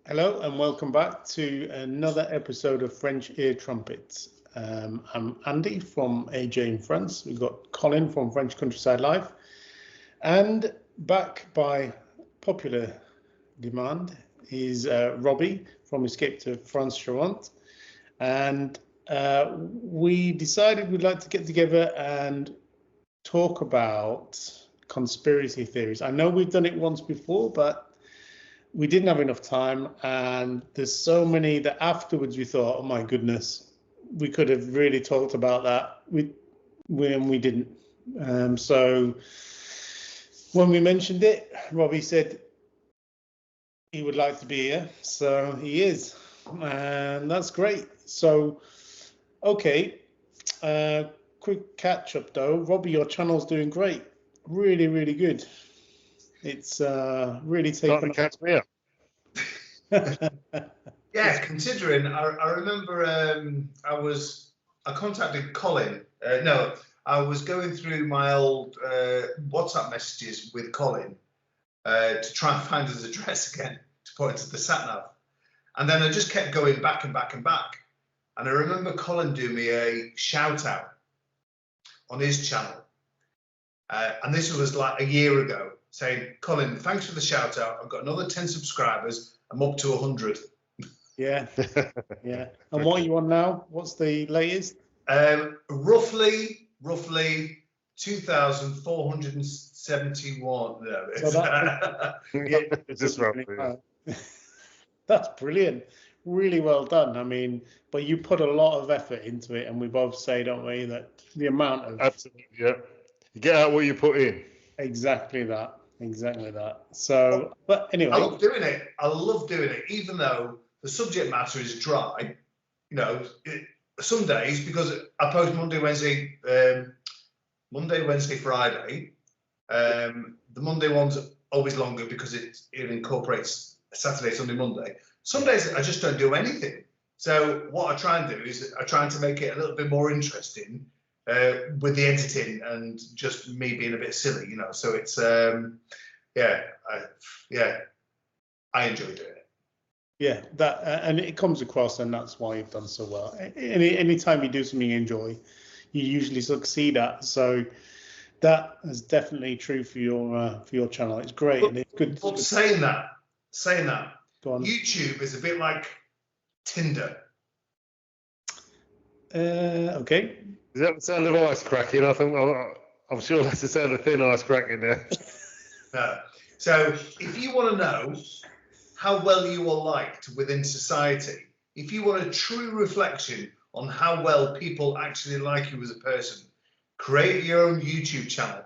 Hello and welcome back to another episode of French Ear Trumpets. I'm Andy from AJ in France. We've got Colin from French Countryside Live, and back by popular demand is Robbie from Escape to France Charente. And we decided we'd like to get together and talk about conspiracy theories. I know we've done it once before, but we didn't have enough time, and there's so many that afterwards we thought, oh my goodness, we could have really talked about that. We didn't. So when we mentioned it, Robbie said he would like to be here, so he is, and that's great. So, okay, quick catch up though. Robbie, your channel's doing great, really, really good. It's really taken. Catch me up. Yeah, considering I remember I contacted Colin. I was going through my old WhatsApp messages with Colin to try and find his address again to put into the sat nav, and then I just kept going back and back and back. And I remember Colin doing me a shout out on his channel, and this was like a year ago, saying, Colin, thanks for the shout out. I've got another 10 subscribers. I'm up to 100. Yeah, yeah. And what are you on now? What's the latest? Roughly 2,471. No, So that's brilliant. Really well done. I mean, but you put a lot of effort into it, and we both say, don't we, that the amount of absolutely, yeah. You get out what you put in. Exactly that. So, but anyway, I love doing it. Even though the subject matter is dry. You know, some days, because I post Monday, Wednesday, Friday. The Monday one's always longer because it incorporates Saturday, Sunday, Monday. Some days I just don't do anything. So what I try and do is I try to make it a little bit more interesting with the editing and just me being a bit silly, you know. So it's I enjoy doing it. Yeah, that and it comes across, and that's why you've done so well. Anytime you do something you enjoy, you usually succeed at. So that is definitely true for your channel. It's great, and it's good. But saying that, Go on. YouTube is a bit like Tinder. Okay. Is that the sound of ice cracking? I'm sure that's the sound of thin ice cracking there. No. So if you want to know how well you are liked within society, if you want a true reflection on how well people actually like you as a person, create your own YouTube channel.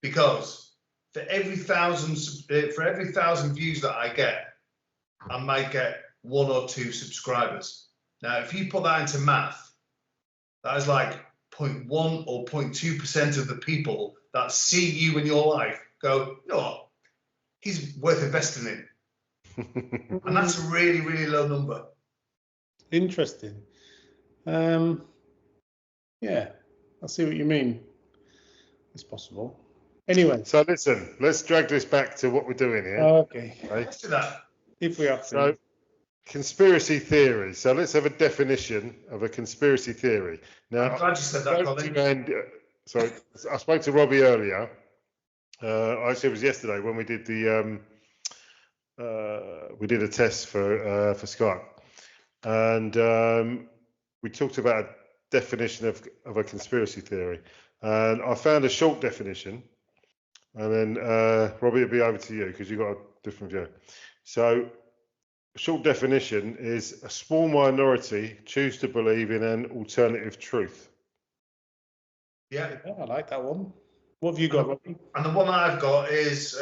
Because for every 1,000 views that I get, I might get 1 or 2 subscribers. Now, if you put that into math, that is like 0.1 or 0.2% of the people that see you in your life go, you know what, he's worth investing in. And that's a really, really low number. Interesting. Yeah, I see what you mean. It's possible. Anyway. So listen, let's drag this back to what we're doing here. Okay. Let's do that. If we have to. So, conspiracy theory. So let's have a definition of a conspiracy theory. Now, I'm glad you said that, Colin. I spoke to Robbie earlier. Actually, it was yesterday when we did a test for Skype, and we talked about a definition of a conspiracy theory, and I found a short definition, and then Robbie, it'll be over to you because you've got a different view. So, a short definition is a small minority choose to believe in an alternative truth. Yeah, I like that one. What have you got, Robbie? And the one I've got is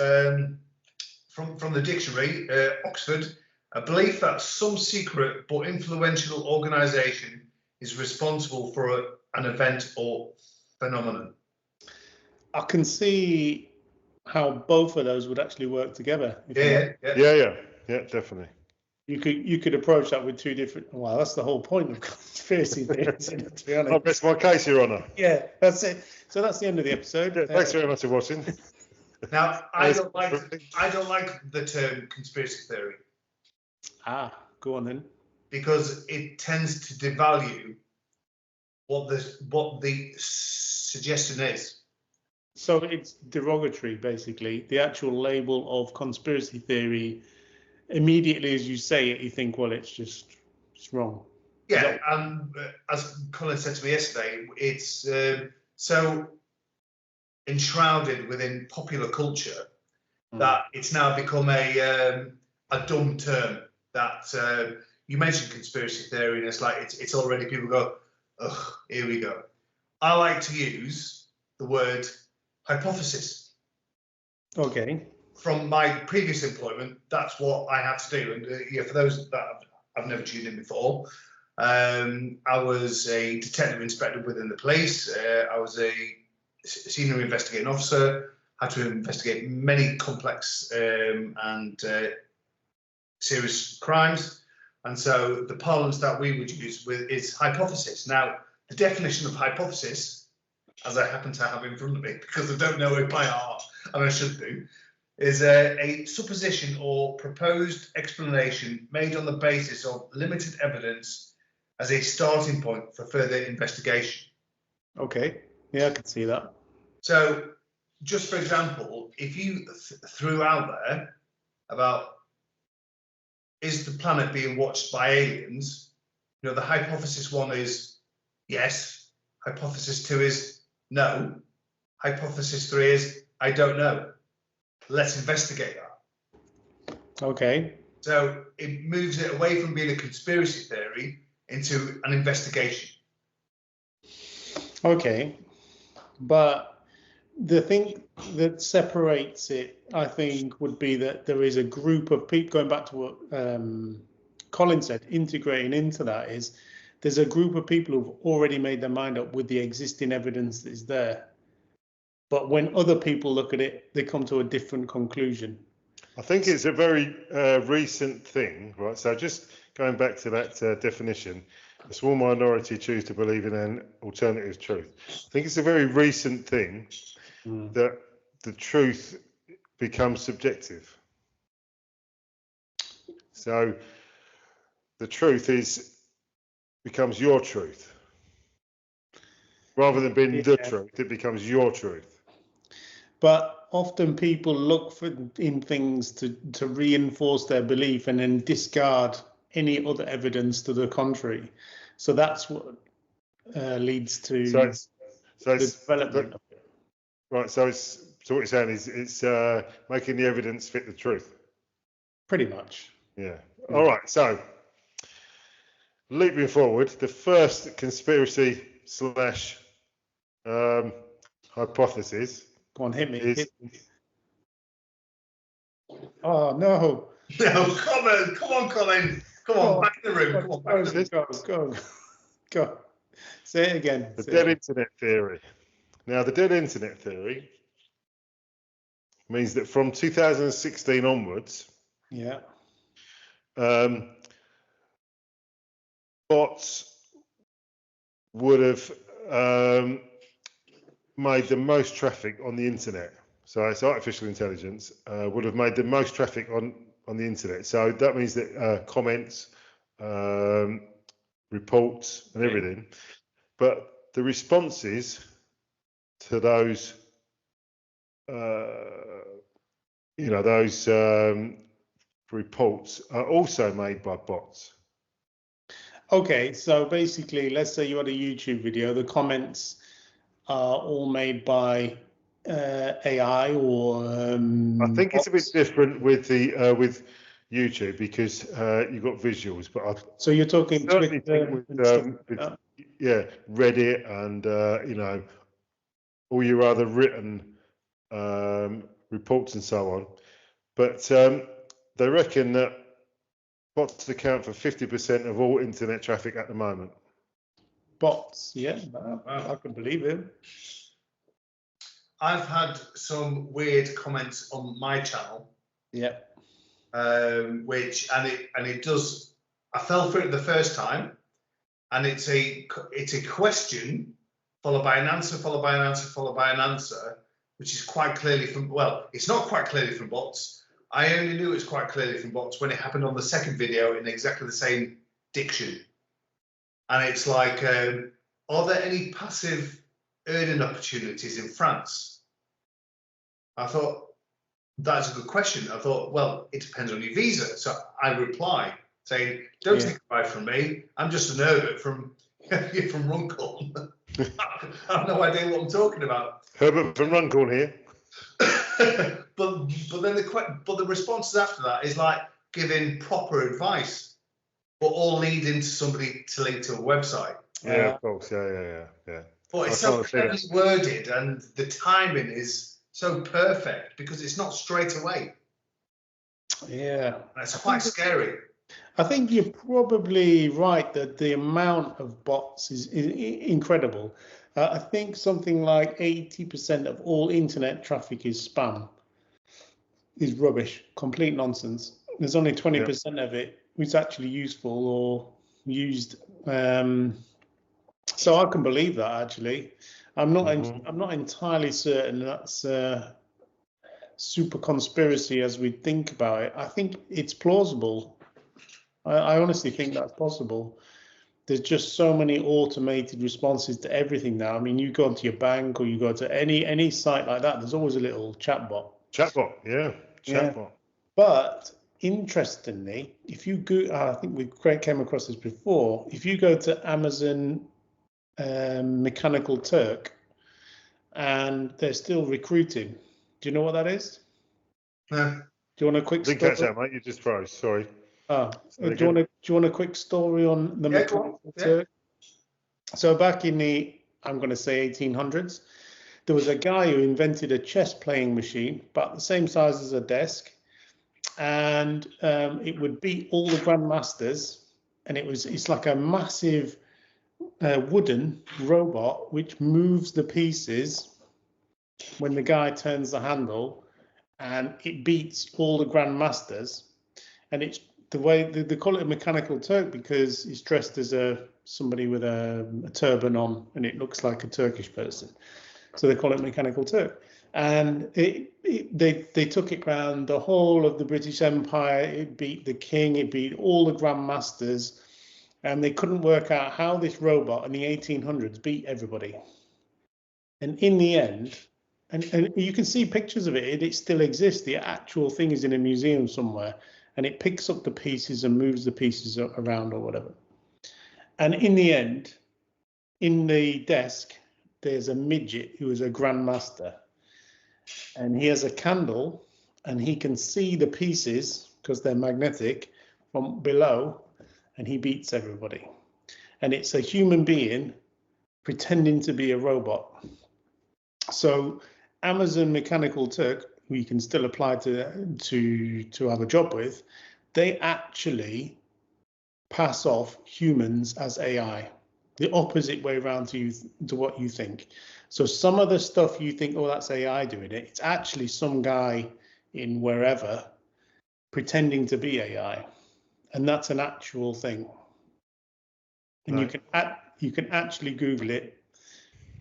from the dictionary, Oxford, a belief that some secret but influential organisation is responsible for an event or phenomenon. I can see how both of those would actually work together. Yeah, definitely. You could approach that with 2 different. Well, that's the whole point of conspiracy theories, to be honest. I'll rest my case, Your Honour. Yeah, that's it. So that's the end of the episode. Yeah, thanks very much for watching. Now, I don't like the term conspiracy theory. Go on then. because it tends to devalue what the suggestion is. So it's derogatory, basically. The actual label of conspiracy theory, immediately as you say it, you think, well, it's wrong. Yeah, and as Colin said to me yesterday, it's so enshrouded within popular culture that it's now become a dumb term. That you mentioned conspiracy theory, and it's like it's already people go, ugh, here we go. I like to use the word hypothesis. Okay. From my previous employment, that's what I had to do. And for those that I've never tuned in before, I was a detective inspector within the police. I was a senior investigating officer, had to investigate many complex and serious crimes. And so the parlance that we would use is hypothesis. Now, the definition of hypothesis, as I happen to have in front of me, because I don't know it by heart, and I should do, is a supposition or proposed explanation made on the basis of limited evidence as a starting point for further investigation. Okay. Yeah, I can see that. So, just for example, if you threw out there about is the planet being watched by aliens, the hypothesis 1 is yes, hypothesis 2 is no, hypothesis 3 is I don't know. Let's investigate that. Okay. So it moves it away from being a conspiracy theory into an investigation. Okay. But the thing that separates it, I think, would be that there is a group of people, going back to what Colin said, integrating into that is there's a group of people who've already made their mind up with the existing evidence that is there. But when other people look at it, they come to a different conclusion. I think it's a very recent thing, right? So just going back to that definition, a small minority choose to believe in an alternative truth. I think it's a very recent thing that the truth becomes subjective. So the truth becomes your truth. Rather than being the truth, it becomes your truth. But often people look in things to reinforce their belief and then discard any other evidence to the contrary. So that's what leads to the development of it. Right. So what you're saying is it's making the evidence fit the truth. Pretty much. Yeah. All right. So leaping forward, the first conspiracy / hypothesis. Go on, hit me. Oh no! No, come on, Colin. Come on, back in the room. Come on, back in the room. Go. Say it again. The dead internet theory. Now, the dead internet theory means that from 2016 onwards, bots would have made the most traffic on the internet. So it's artificial intelligence would have made the most traffic on the internet. So that means that comments, reports, and everything. But the responses to those, those reports are also made by bots. Okay, so basically, let's say you had a YouTube video. The comments are all made by AI or I think it's a bit different with the with YouTube because you've got visuals. But so you're talking Twitter with Reddit and all your other written reports and so on. But they reckon that bots account for 50% of all internet traffic at the moment. Bots, yeah, I can believe it. I've had some weird comments on my channel. Yeah. Which it does. I fell for it the first time, and it's a question followed by an answer, followed by an answer, followed by an answer, which is quite clearly from. Well, it's not quite clearly from bots. I only knew it was quite clearly from bots when it happened on the second video in exactly the same diction. And it's like, are there any passive earning opportunities in France? I thought, that's a good question. I thought, well, it depends on your visa. So I reply saying, don't take advice from me. I'm just an Herbert from Runcorn. I have no idea what I'm talking about. Herbert from Runcorn here. but then the responses after that is like giving proper advice, but all leading to somebody to link to a website. Yeah, of course. Yeah. But it's so cleverly worded, and the timing is so perfect because it's not straight away. Yeah, it's quite scary. I think you're probably right that the amount of bots is incredible. I think something like 80% of all internet traffic is spam, is rubbish, complete nonsense. There's only 20% of it which is actually useful or used. So I can believe that, actually. I'm not entirely certain that's super conspiracy as we think about it. I think it's plausible. I honestly think that's possible. There's just so many automated responses to everything now. I mean, you go to your bank or you go to any site like that, there's always a little chatbot. Chatbot, yeah. But interestingly, if you go, I think we came across this before. If you go to Amazon Mechanical Turk, and they're still recruiting. Do you know what that is? No. Do you want a quick story? Didn't catch that, mate. You just froze. Sorry. Do you want a quick story on the Mechanical Turk? So back in the, I'm going to say 1800s, there was a guy who invented a chess playing machine about the same size as a desk, and it would beat all the grandmasters, and it's like a massive wooden robot which moves the pieces when the guy turns the handle, and it beats all the grandmasters. And it's the way they call it a Mechanical Turk because it's dressed as somebody with a turban on, and it looks like a Turkish person, so they call it Mechanical Turk. And they took it around the whole of the British Empire. It beat the king, it beat all the grandmasters. And they couldn't work out how this robot in the 1800s beat everybody. And in the end, and you can see pictures of it, it still exists. The actual thing is in a museum somewhere, and it picks up the pieces and moves the pieces around or whatever. And in the end, in the desk, there's a midget who is a grandmaster. And he has a candle, and he can see the pieces, because they're magnetic, from below, and he beats everybody. And it's a human being pretending to be a robot. So Amazon Mechanical Turk, who you can still apply to have a job with, they actually pass off humans as AI, the opposite way around to what you think. So some of the stuff you think, oh, that's AI doing it, it's actually some guy in wherever pretending to be AI. And that's an actual thing. And right. you can actually Google it,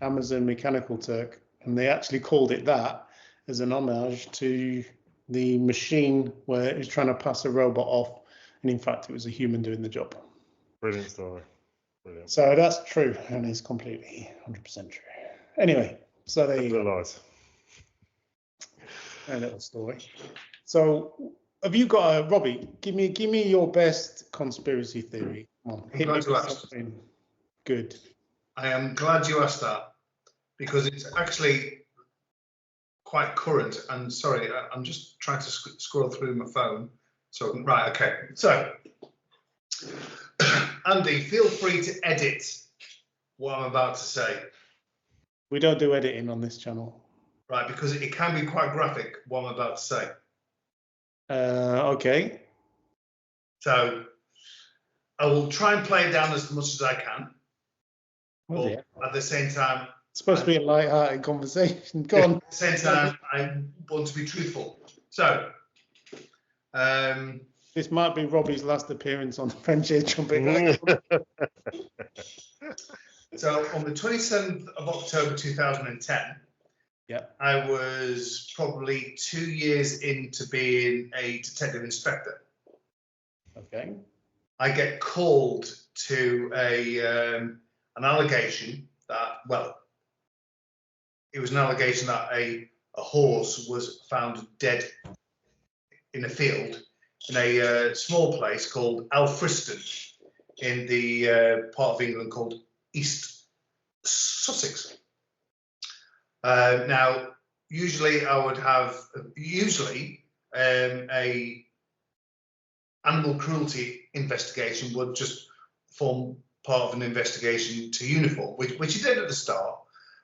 Amazon Mechanical Turk, and they actually called it that as an homage to the machine where it was trying to pass a robot off, and in fact it was a human doing the job. Brilliant story. Brilliant. So that's true, and it's completely 100% true. Anyway, so there you go. A little story. So have you got Robbie? Give me your best conspiracy theory. Come on, hit me with something good. I am glad you asked that because it's actually quite current. And sorry, I'm just trying to scroll through my phone. So right, okay. So Andy, feel free to edit what I'm about to say. We don't do editing on this channel. Right, because it can be quite graphic what I'm about to say. Okay. So I will try and play it down as much as I can. But at the same time, it's supposed to be a light-hearted conversation. Go on. At the same time, I want to be truthful. So this might be Robbie's last appearance on the French Air Trumpet. So on the 27th of October 2010, Yeah. I was probably 2 years into being a detective inspector. Okay. I get called to an allegation that, well, it was an allegation that a horse was found dead in a field in a small place called Alfriston in the part of England called East Sussex. Now, usually I would have a animal cruelty investigation would just form part of an investigation to uniform, which it did at the start.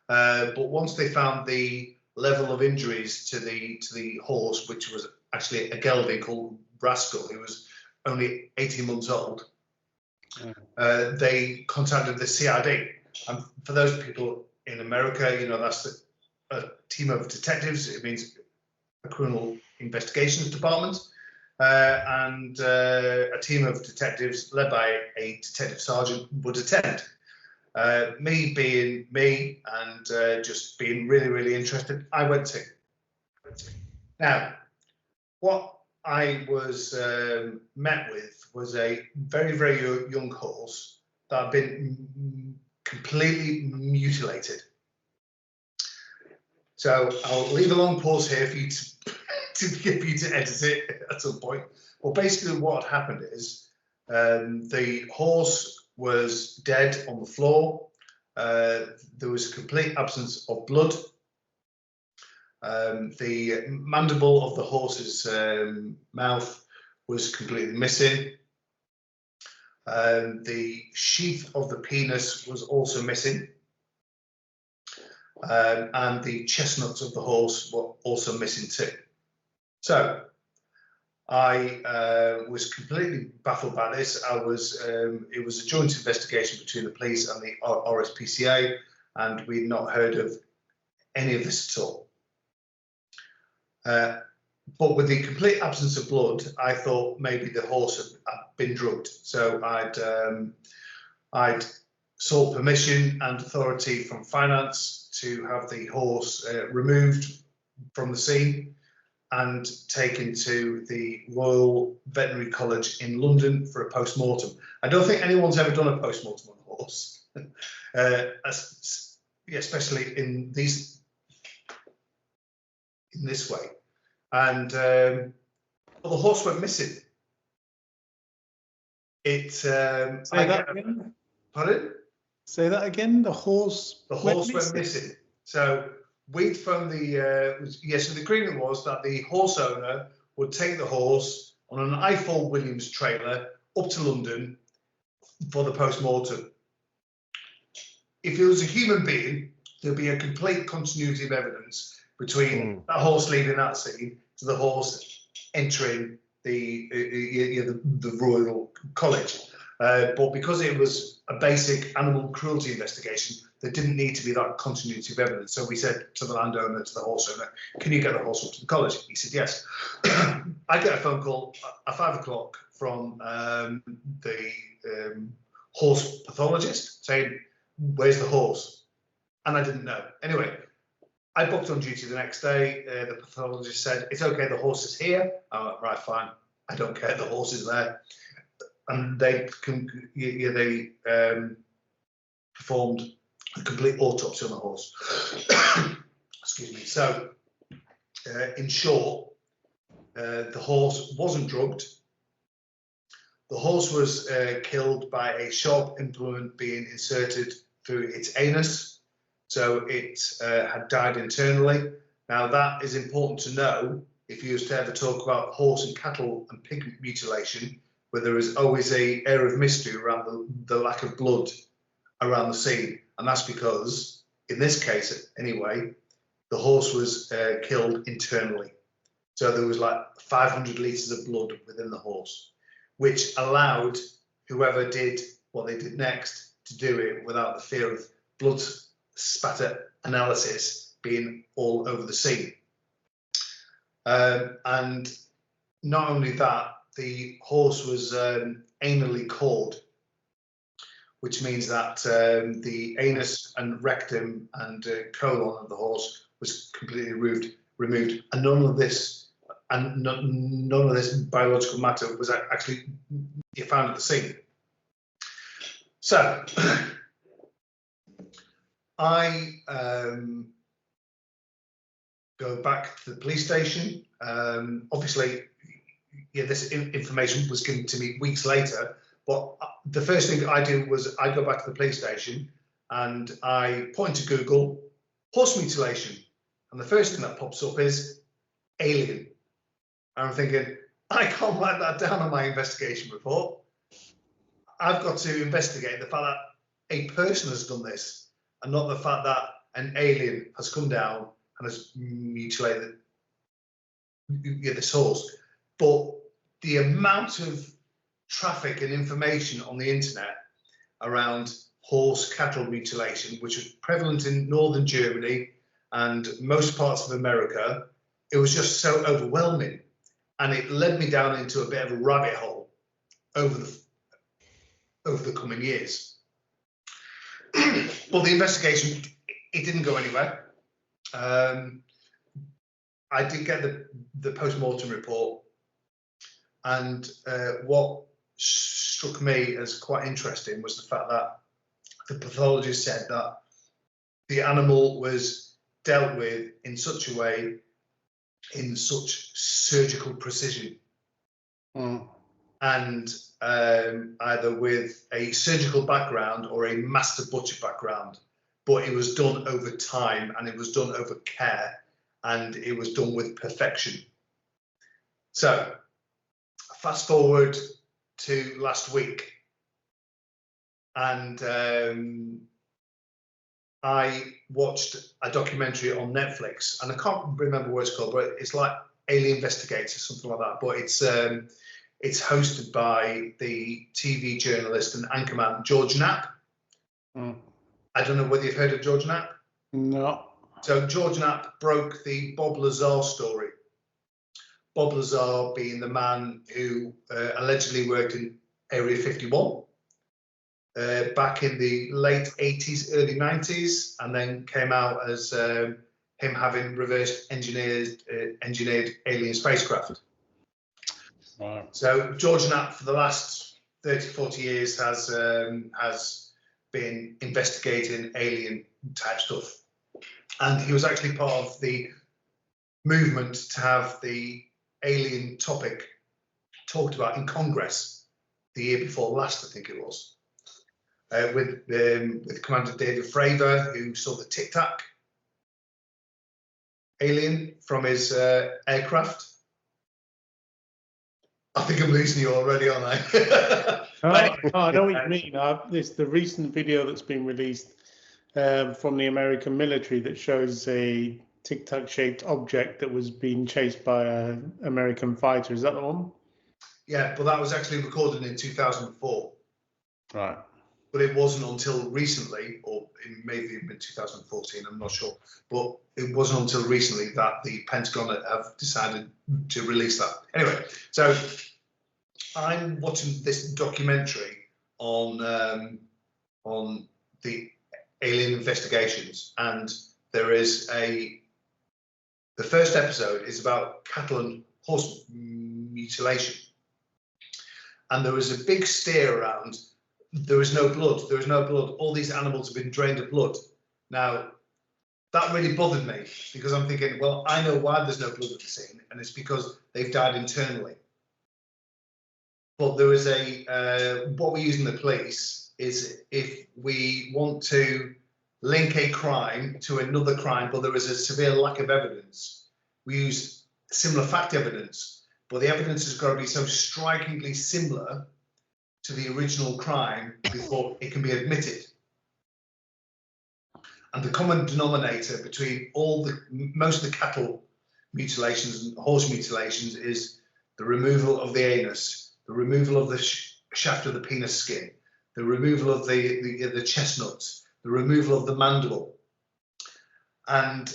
But once they found the level of injuries to the horse, which was actually a gelding called Rascal, who was only 18 months old, they contacted the CID. And for those people in America, you know, that's a team of detectives. It means a criminal investigations department. And a team of detectives led by a detective sergeant would attend. Me being me and just being really, really interested, I went to. Now, what I was met with was a very, very young horse that had been completely mutilated. So I'll leave a long pause here for you to edit it at some point. Well, basically what happened is the horse was dead on the floor. There was a complete absence of blood. The mandible of the horse's mouth was completely missing. The sheath of the penis was also missing. And the chestnuts of the horse were also missing too. So I was completely baffled by this. It was a joint investigation between the police and the RSPCA, and we'd not heard of any of this at all. But with the complete absence of blood, I thought maybe the horse had been drugged. So I'd sought permission and authority from finance to have the horse removed from the scene and taken to the Royal Veterinary College in London for a post-mortem. I don't think anyone's ever done a post-mortem on a horse, especially in this way. And the horse went missing. Pardon? Say that again. The horse. The horse went missing. So we'd phoned so the agreement was that the horse owner would take the horse on an I-4 Williams trailer up to London for the post-mortem. If it was a human being, there'd be a complete continuity of evidence between that horse leaving that scene to the horse entering the Royal College. But because it was a basic animal cruelty investigation, there didn't need to be that continuity of evidence. So we said to the landowner, to the horse owner, can you get the horse up to the college? He said, yes. I get a phone call at 5 o'clock from the horse pathologist saying, where's the horse? And I didn't know. Anyway, I booked on duty the next day. The pathologist said, it's okay, the horse is here. I went, right, fine. I don't care, the horse is there. And they performed a complete autopsy on the horse. Excuse me. So, in short, the horse wasn't drugged. The horse was killed by a sharp implement being inserted through its anus. So it had died internally. Now that is important to know if you was to ever talk about horse and cattle and pig mutilation, where there is always an air of mystery around the lack of blood around the scene. And that's because, in this case anyway, the horse was killed internally. So there was like 500 litres of blood within the horse, which allowed whoever did what they did next to do it without the fear of blood spatter analysis being all over the scene. And not only that, the horse was anally cored, which means that the anus and rectum and colon of the horse was completely removed, and none of this biological matter was actually found at the scene. So I go back to the police station. Obviously, yeah, this information was given to me weeks later, but the first thing I do was I go back to the police station and I put into Google horse mutilation, and the first thing that pops up is alien. And I'm thinking, I can't write that down on my investigation report. I've got to investigate the fact that a person has done this, and not the fact that an alien has come down and has mutilated this horse. But the amount of traffic and information on the internet around horse cattle mutilation, which was prevalent in northern Germany and most parts of America, it was just so overwhelming, and it led me down into a bit of a rabbit hole over the coming years. But the investigation, it didn't go anywhere. I did get the post-mortem report, and what struck me as quite interesting was the fact that the pathologist said that the animal was dealt with in such a way, in such surgical precision, and either with a surgical background or a master butcher background, but it was done over time, and it was done over care, and it was done with perfection. So fast forward to last week, and I watched a documentary on Netflix, and I can't remember what it's called, but it's like Alien Investigates or something like that. But it's hosted by the TV journalist and anchorman George Knapp. I don't know whether you've heard of George Knapp. No. So George Knapp broke the Bob Lazar story. Bob Lazar being the man who allegedly worked in Area 51 back in the late 80s, early 90s, and then came out as him having reverse engineered alien spacecraft. Wow. So George Knapp, for the last 30, 40 years, has been investigating alien type stuff. And he was actually part of the movement to have the alien topic talked about in Congress the year before last, I think it was, with Commander David Fravor, who saw the Tic Tac alien from his aircraft. I think I'm losing you already, aren't I? I know what you mean. This the recent video that's been released from the American military that shows a Tic Tac shaped object that was being chased by an American fighter. Is that the one? Yeah, but that was actually recorded in 2004. Right. But it wasn't until recently, or it may have been 2014, I'm not sure, but it wasn't until recently that the Pentagon have decided to release that. Anyway, so I'm watching this documentary on the alien investigations, and there is the first episode is about cattle and horse mutilation, and there was a big stare around. There is no blood. There is no blood. All these animals have been drained of blood. Now, that really bothered me, because I'm thinking, well, I know why there's no blood at the scene, and it's because they've died internally. But there is what we use in the police is, if we want to link a crime to another crime, but there is a severe lack of evidence, we use similar fact evidence, but the evidence has got to be so strikingly similar to the original crime before it can be admitted. And the common denominator between most of the cattle mutilations and horse mutilations is the removal of the anus, the removal of the shaft of the penis skin, the removal of the chestnuts, the removal of the mandible. And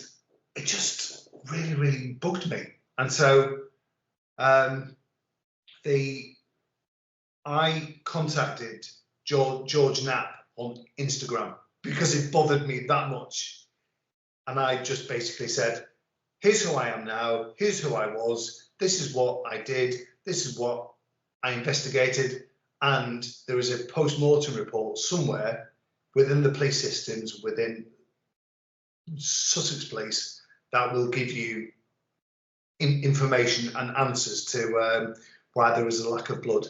it just really, really bugged me. And so I contacted George Knapp on Instagram because it bothered me that much. And I just basically said, here's who I am now, here's who I was, this is what I did, this is what I investigated, and there is a post-mortem report somewhere within the police systems, within Sussex Police, that will give you information and answers to why there was a lack of blood.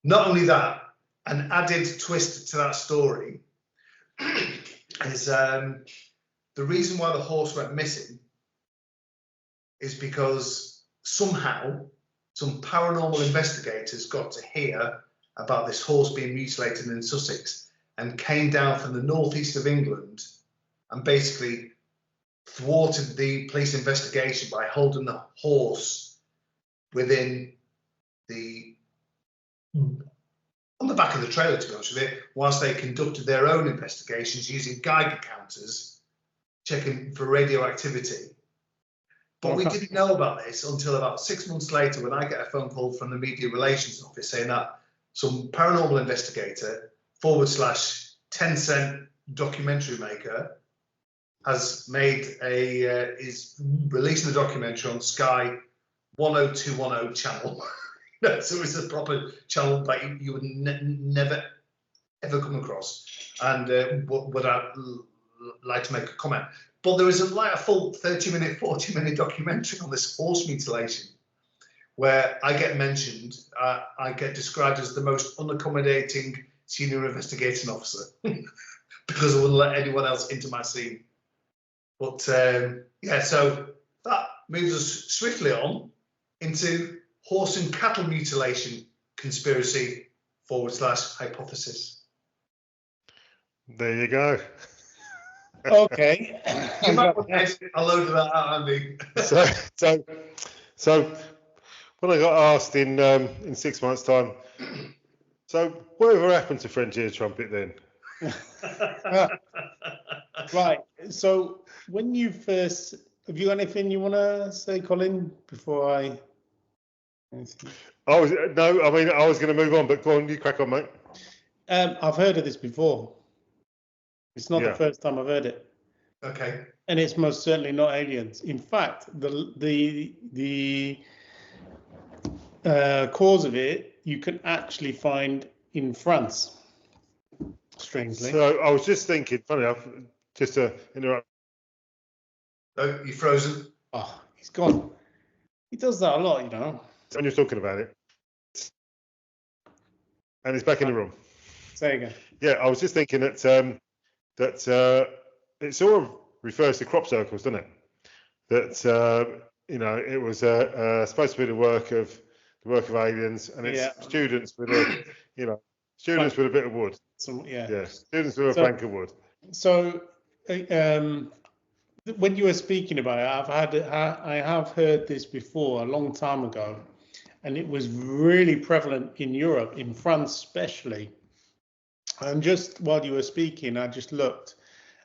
Not only that, an added twist to that story is the reason why the horse went missing is because somehow some paranormal investigators got to hear about this horse being mutilated in Sussex and came down from the northeast of England and basically thwarted the police investigation by holding the horse within on the back of the trailer, to be honest with you, whilst they conducted their own investigations using Geiger counters, checking for radioactivity. But we didn't know about this until about 6 months later, when I get a phone call from the media relations office saying that some paranormal investigator / 10-cent documentary maker has made is releasing a documentary on Sky 10210 channel. So it's a proper channel that you would never ever come across. And would I like to make a comment? But there is a full 30-minute, 40-minute documentary on this horse mutilation, where I get mentioned. I get described as the most unaccommodating senior investigating officer because I wouldn't let anyone else into my scene. But yeah, so that moves us swiftly on into horse and cattle mutilation conspiracy / hypothesis. There you go. Okay. You might want to edit a load of that out, Andy. So when I got asked in 6 months' time, so whatever happened to French ear trumpet then? Right. So when you first, have you got anything you want to say, Colin, before I? I was going to move on, but go on, you crack on, mate. I've heard of this before. It's not the first time I've heard it. Okay. And it's most certainly not aliens. In fact, the cause of it you can actually find in France. Strangely. So I was just thinking, funny enough, just to interrupt. Oh, you're frozen. Oh, he's gone. He does that a lot, you know. And you're talking about it. And he's back in the room. Say again. Yeah, I was just thinking that it sort of refers to crop circles, doesn't it? That it was supposed to be the work of aliens, and it's students with a students with a bit of wood. Students with a plank of wood. So when you were speaking about it, I have heard this before a long time ago, and it was really prevalent in Europe, in France especially. And just while you were speaking, I just looked,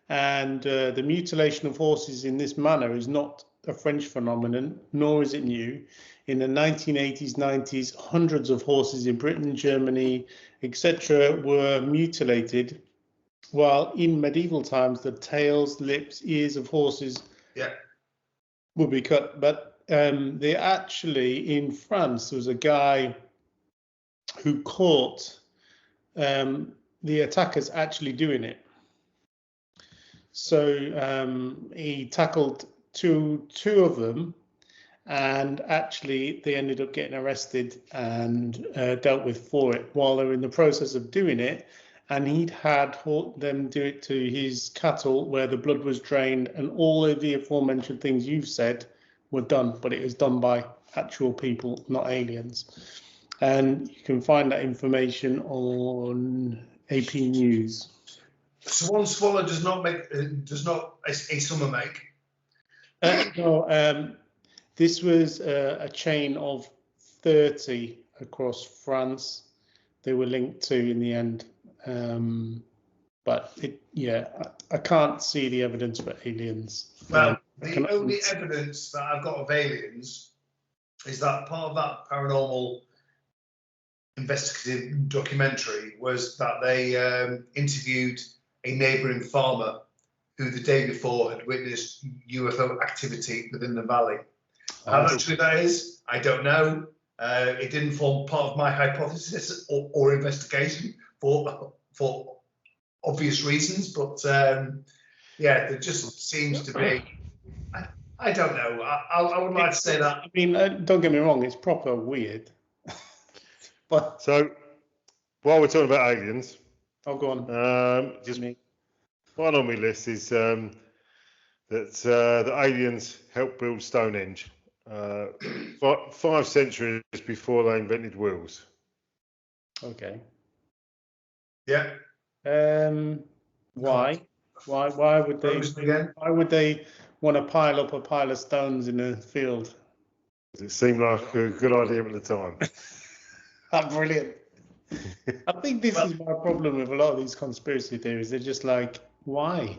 and the mutilation of horses in this manner is not a French phenomenon, nor is it new. In the 1980s, 90s, hundreds of horses in Britain, Germany, etc. were mutilated, while in medieval times, the tails, lips, ears of horses would be cut. But they actually, in France, there was a guy who caught the attackers actually doing it. So he tackled two of them, and actually they ended up getting arrested and dealt with for it while they were in the process of doing it. And he'd had them do it to his cattle where the blood was drained, and all of the aforementioned things you've said were done, but it was done by actual people, not aliens. And you can find that information on AP News. So one swallow does not a summer make. No, this was a chain of 30 across France. They were linked to in the end, but I can't see the evidence for aliens. Well, the only evidence that I've got of aliens is that part of that paranormal investigative documentary was that they interviewed a neighbouring farmer who the day before had witnessed UFO activity within the valley. How much true that is, I don't know. It didn't form part of my hypothesis or investigation for obvious reasons, but yeah, there just seems to be. I don't know. I would like to say that. I mean, don't get me wrong, it's proper weird. But so, while we're talking about aliens, go on. Just one on my list is that the aliens helped build Stonehenge 5 centuries before they invented wheels. Okay. Yeah. Why? Why would they? Again? Why would they want to pile up a pile of stones in a field? It seemed like a good idea at the time. Brilliant. I think this is my problem with a lot of these conspiracy theories. They're just like, why?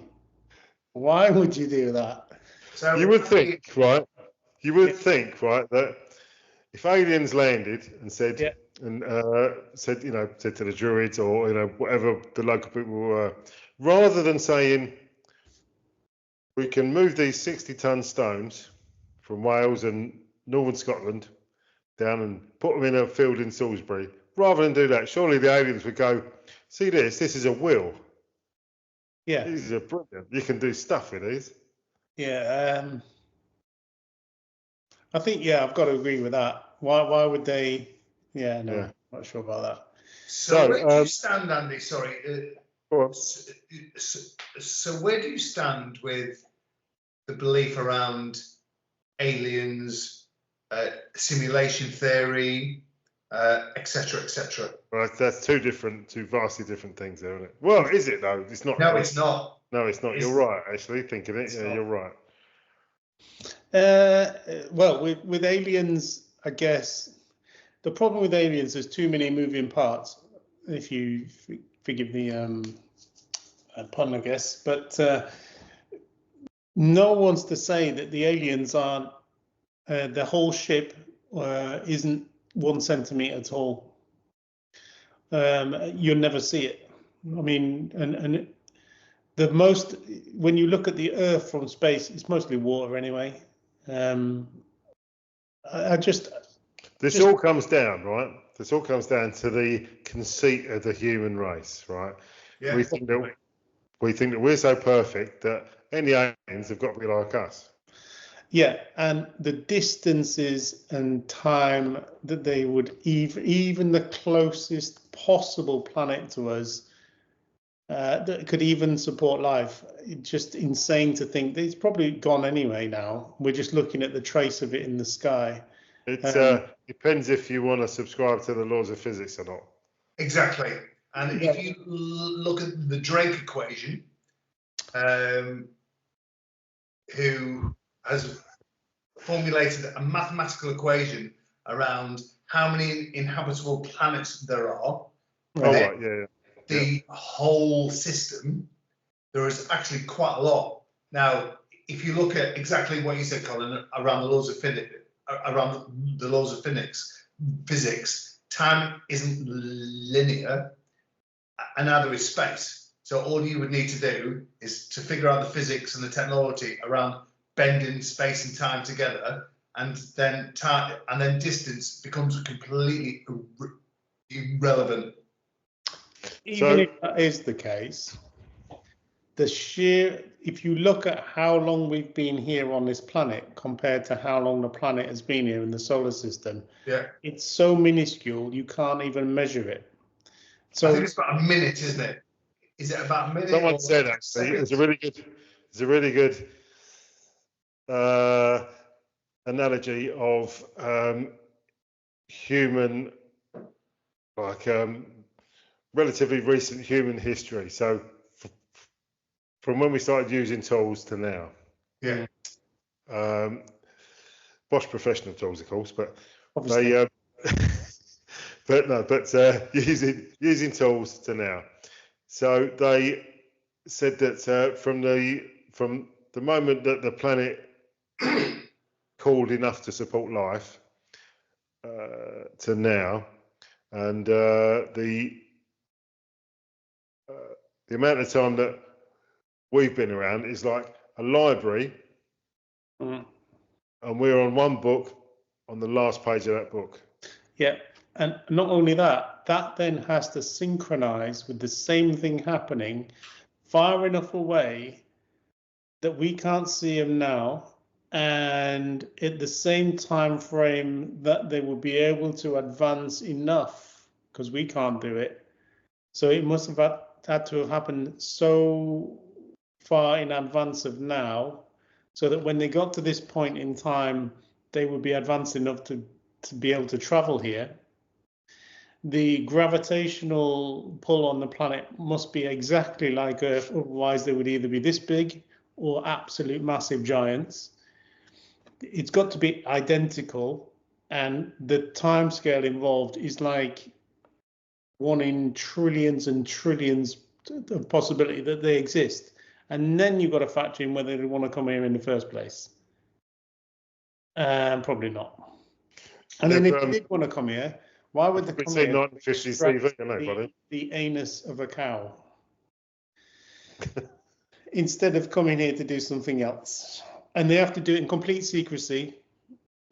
Why would you do that? So you would think, right? You would think, right, that if aliens landed and said, said to the Druids or whatever the local people were, rather than saying we can move these 60-ton stones from Wales and northern Scotland down and put them in a field in Salisbury, rather than do that, surely the aliens would go, see this is a wheel. Yeah. These are brilliant. You can do stuff with these. Yeah. I think, I've got to agree with that. Why would they? Yeah, no, I'm not sure about that. So where do you stand, Andy? Sorry. So where do you stand with the belief around aliens, simulation theory, etc., etc.? Right, that's two vastly different things, isn't it? Well, is it though? It's not. No, it's not. No, it's not. You're right, actually, thinking it. Yeah, you're right. Well, with aliens, I guess the problem with aliens is too many moving parts. If you forgive the pun, I guess, but no one's to say that the aliens aren't. The whole ship isn't 1 centimeter tall. You'll never see it. I mean, and when you look at the Earth from space, it's mostly water anyway. This all comes down, right? This all comes down to the conceit of the human race, right? Yeah. We think that we're so perfect that any aliens have got to be like us. Yeah, and the distances and time that they would even the closest possible planet to us that could even support life. It's just insane to think that it's probably gone anyway now. We're just looking at the trace of it in the sky. It depends if you want to subscribe to the laws of physics or not. Exactly. And if you look at the Drake equation, who has formulated a mathematical equation around how many inhabitable planets there are. The whole system, there is actually quite a lot. Now, if you look at exactly what you said, Colin, around the laws of physics, time isn't linear, and neither is space. So all you would need to do is to figure out the physics and the technology around bending space and time together, and then distance becomes completely irrelevant. Even if that is the case, if you look at how long we've been here on this planet compared to how long the planet has been here in the solar system, it's so minuscule you can't even measure it. So I think it's about a minute, isn't it? Is it about a minute? Someone said actually it's a really good analogy of human, relatively recent human history. So from when we started using tools to now. Yeah. Bosch professional tools, of course, but obviously. Using tools to now. So they said that from the moment that the planet cooled enough to support life to now, and the amount of time that we've been around is like a library, and we're on one book on the last page of that book. Yeah, and not only that, that then has to synchronize with the same thing happening far enough away that we can't see them now, and at the same time frame that they will be able to advance enough, because we can't do it. So it must have had to have happened so far in advance of now, so that when they got to this point in time, they would be advanced enough to be able to travel here. The gravitational pull on the planet must be exactly like Earth, otherwise they would either be this big or absolute massive giants. It's got to be identical, and the timescale involved is like 1 in trillions and trillions of possibility that they exist. And then you've got to factor in whether they want to come here in the first place. Probably not. And then if they did want to come here, why would they come here? 1950s TV, the anus of a cow. Instead of coming here to do something else. And they have to do it in complete secrecy,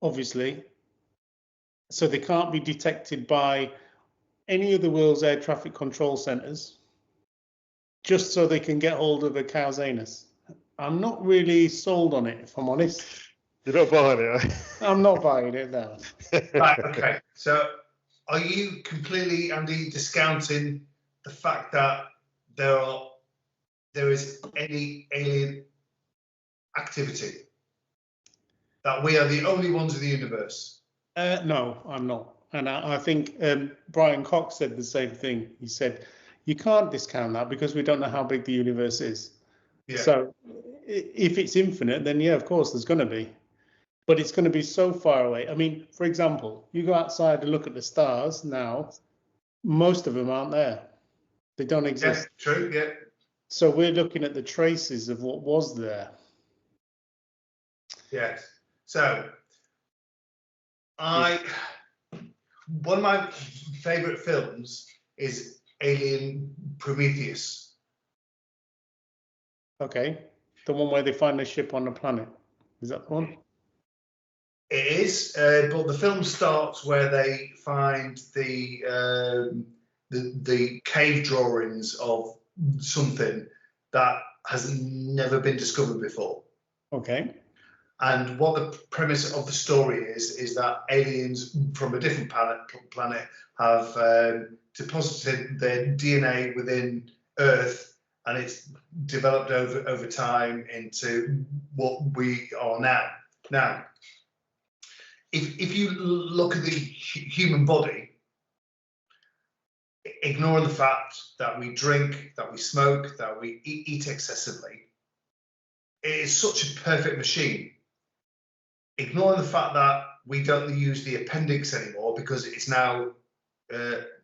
obviously. So they can't be detected by any of the world's air traffic control centres, just so they can get hold of a cow's anus. I'm not really sold on it, if I'm honest. You're not buying it, eh? I'm not buying it, no. Right, okay. So are you completely, Andy, discounting the fact that there is any alien activity? That we are the only ones in the universe? No, I'm not. And I think Brian Cox said the same thing. He said, you can't discount that because we don't know how big the universe is. Yeah. So if it's infinite, then yeah, of course there's going to be. But it's going to be so far away. I mean, for example, you go outside and look at the stars now, most of them aren't there. They don't exist. Yeah, true, yeah. So we're looking at the traces of what was there. Yes. So one of my favourite films is Alien Prometheus. Okay. The one where they find a ship on the planet. Is that the one? It is, but the film starts where they find the cave drawings of something that has never been discovered before. Okay. And what the premise of the story is that aliens from a different planet have deposited their DNA within Earth, and it's developed over time into what we are now. Now, if you look at the human body, ignoring the fact that we drink, that we smoke, that we eat excessively, it is such a perfect machine. Ignoring the fact that we don't use the appendix anymore because it's now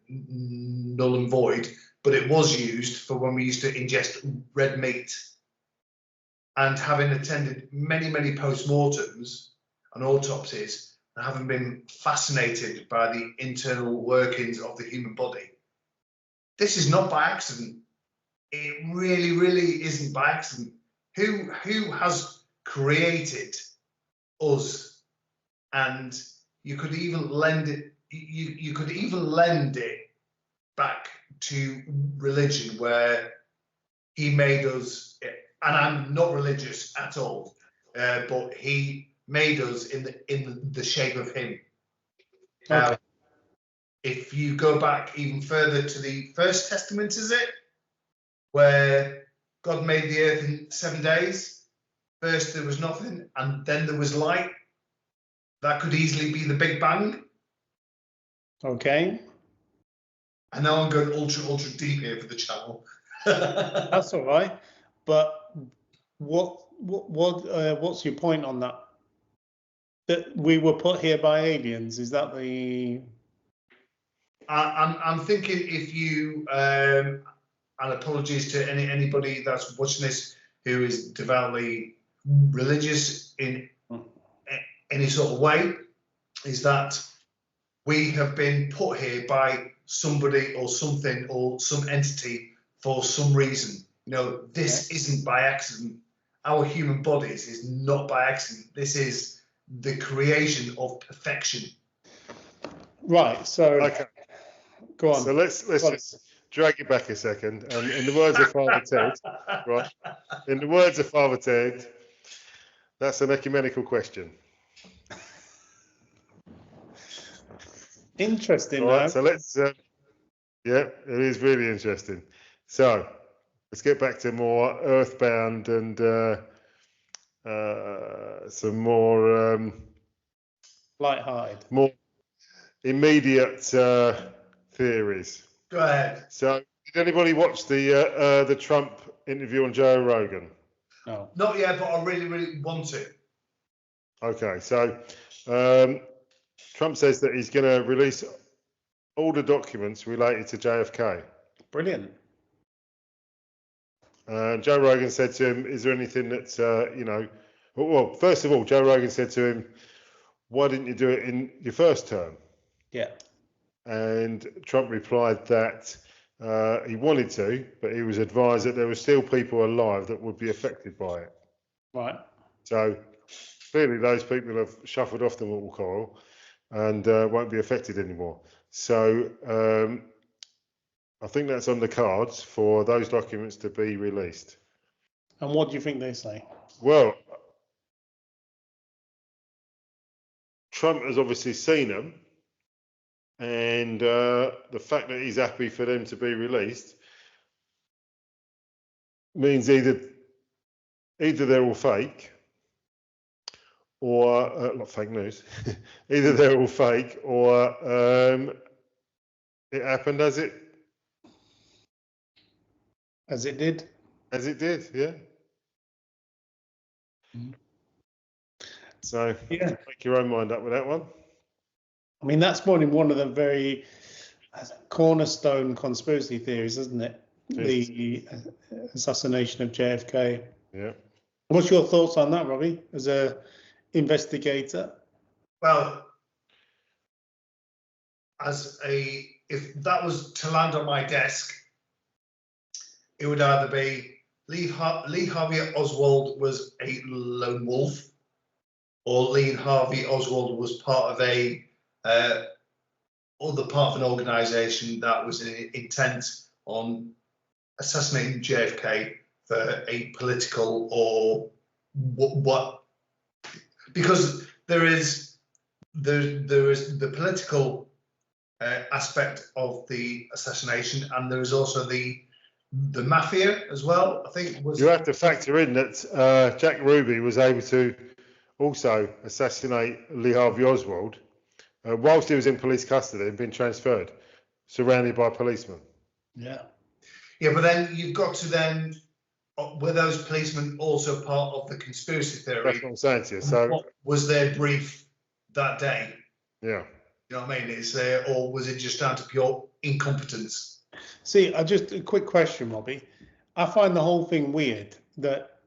null and void, but it was used for when we used to ingest red meat. And having attended many, many post-mortems and autopsies, and having been fascinated by the internal workings of the human body, this is not by accident. It really, really isn't by accident. Who has created us? And you could even lend it. You could even lend it back to religion, where he made us. And I'm not religious at all, but he made us in the shape of him. Now, if you go back even further to the First Testament, is it, where God made the earth in 7 days? First there was nothing, and then there was light. That could easily be the Big Bang. Okay. I know I'm going ultra deep here for the channel. That's all right. But what's your point on that? That we were put here by aliens? Is that the? I'm thinking if you and apologies to anybody that's watching this who is devoutly religious in any sort of way, is that we have been put here by somebody or something or some entity for some reason. This isn't by accident. Our human bodies is not by accident. This is the creation of perfection. Right. So, Okay. go on. So let's just drag it back a second. And in the words of Father Ted, right? In the words of Father Ted, that's an ecumenical question. Interesting. All right. So let's. Yeah, it is really interesting. So let's get back to more earthbound and some more light-hearted, more immediate theories. Go ahead. So, did anybody watch the Trump interview on Joe Rogan? No. Not yet, but I really, really want to. Okay, so Trump says that he's going to release all the documents related to JFK. Brilliant. Joe Rogan said to him, "Is there anything that Well, first of all, Joe Rogan said to him, "Why didn't you do it in your first term?" Yeah. And Trump replied that he wanted to, but he was advised that there were still people alive that would be affected by it. Right. So clearly, those people have shuffled off the mortal coil and won't be affected anymore. So I think that's on the cards for those documents to be released. And what do you think they say? Well, Trump has obviously seen them, and the fact that he's happy for them to be released means either they're all fake, or not fake news. Either they're all fake, or it happened as it did. As it did, yeah. Mm. So make your own mind up with that one. I mean, that's one of the very cornerstone conspiracy theories, isn't it? Yes. The assassination of JFK. Yeah. What's your thoughts on that, Robbie, as a investigator? Well, if that was to land on my desk, it would either be Lee Harvey Oswald was a lone wolf, or Lee Harvey Oswald was part of an organisation that was intent on assassinating JFK for a political or what? Because there is the political aspect of the assassination, and there is also the mafia as well. I think you have to factor in that Jack Ruby was able to also assassinate Lee Harvey Oswald whilst he was in police custody and been transferred, surrounded by policemen. Yeah. Yeah, but then you've got to then, were those policemen also part of the conspiracy theory? That's what I'm saying to you. So, what was their brief that day? Yeah. You know what I mean? Or was it just down to pure incompetence? See, just a quick question, Robbie. I find the whole thing weird that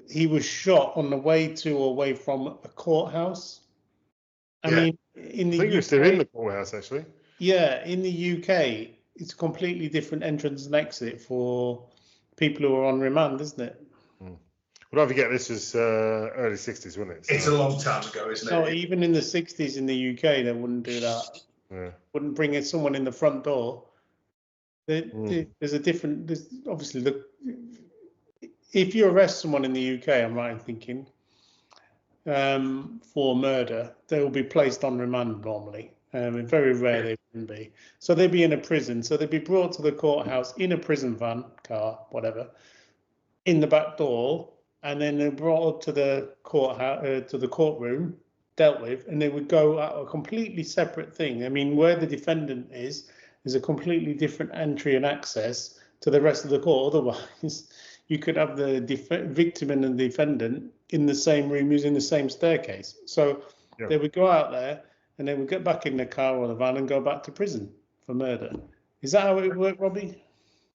he was shot on the way to or away from a courthouse. I mean, in the I think UK, you're still in the courthouse, actually. Yeah, in the UK, it's a completely different entrance and exit for people who are on remand, isn't it? Well, don't forget, this was early 60s, wasn't it? So it's a long time ago, isn't it? So even in the 60s in the UK, they wouldn't do that. Yeah. Wouldn't bring in someone in the front door. There's a different. Obviously, if you arrest someone in the UK, I'm right in thinking, for murder, they will be placed on remand normally. Very rare they wouldn't be. So they'd be in a prison. So they'd be brought to the courthouse in a prison van, car, whatever, in the back door, and then they're brought up to the courthouse, to the courtroom, dealt with, and they would go at a completely separate thing. I mean, where the defendant is a completely different entry and access to the rest of the court. Otherwise, you could have the victim and the defendant in the same room using the same staircase. So they would go out there and they would get back in the car or the van and go back to prison for murder. Is that how it worked, Robbie?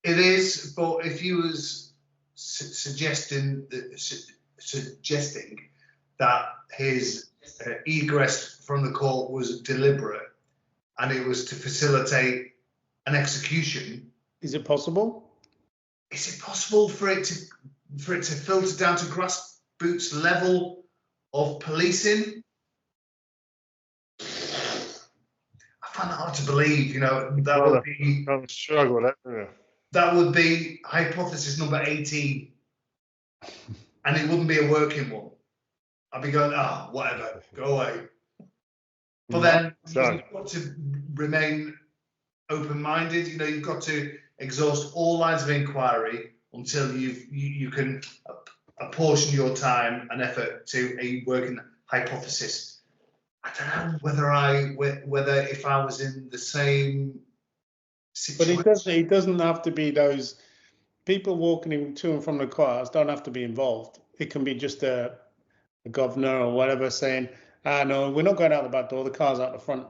It is, but if you was suggesting that his egress from the court was deliberate and it was to facilitate an execution. Is it possible? is it possible for it to filter down to grassroots level of policing? I find that hard to believe. You know, that would be. I'm struggle with that. Yeah. That would be hypothesis number 18, and it wouldn't be a working one. I'd be going, whatever, go away. But then you've got to remain open-minded. You know, you've got to exhaust all lines of inquiry until you can apportion your time and effort to a working hypothesis. I don't know whether if I was in the same situation. But it doesn't have to be those people walking to and from the courthouse don't have to be involved. It can be just a governor or whatever saying, no, we're not going out the back door, the car's out the front.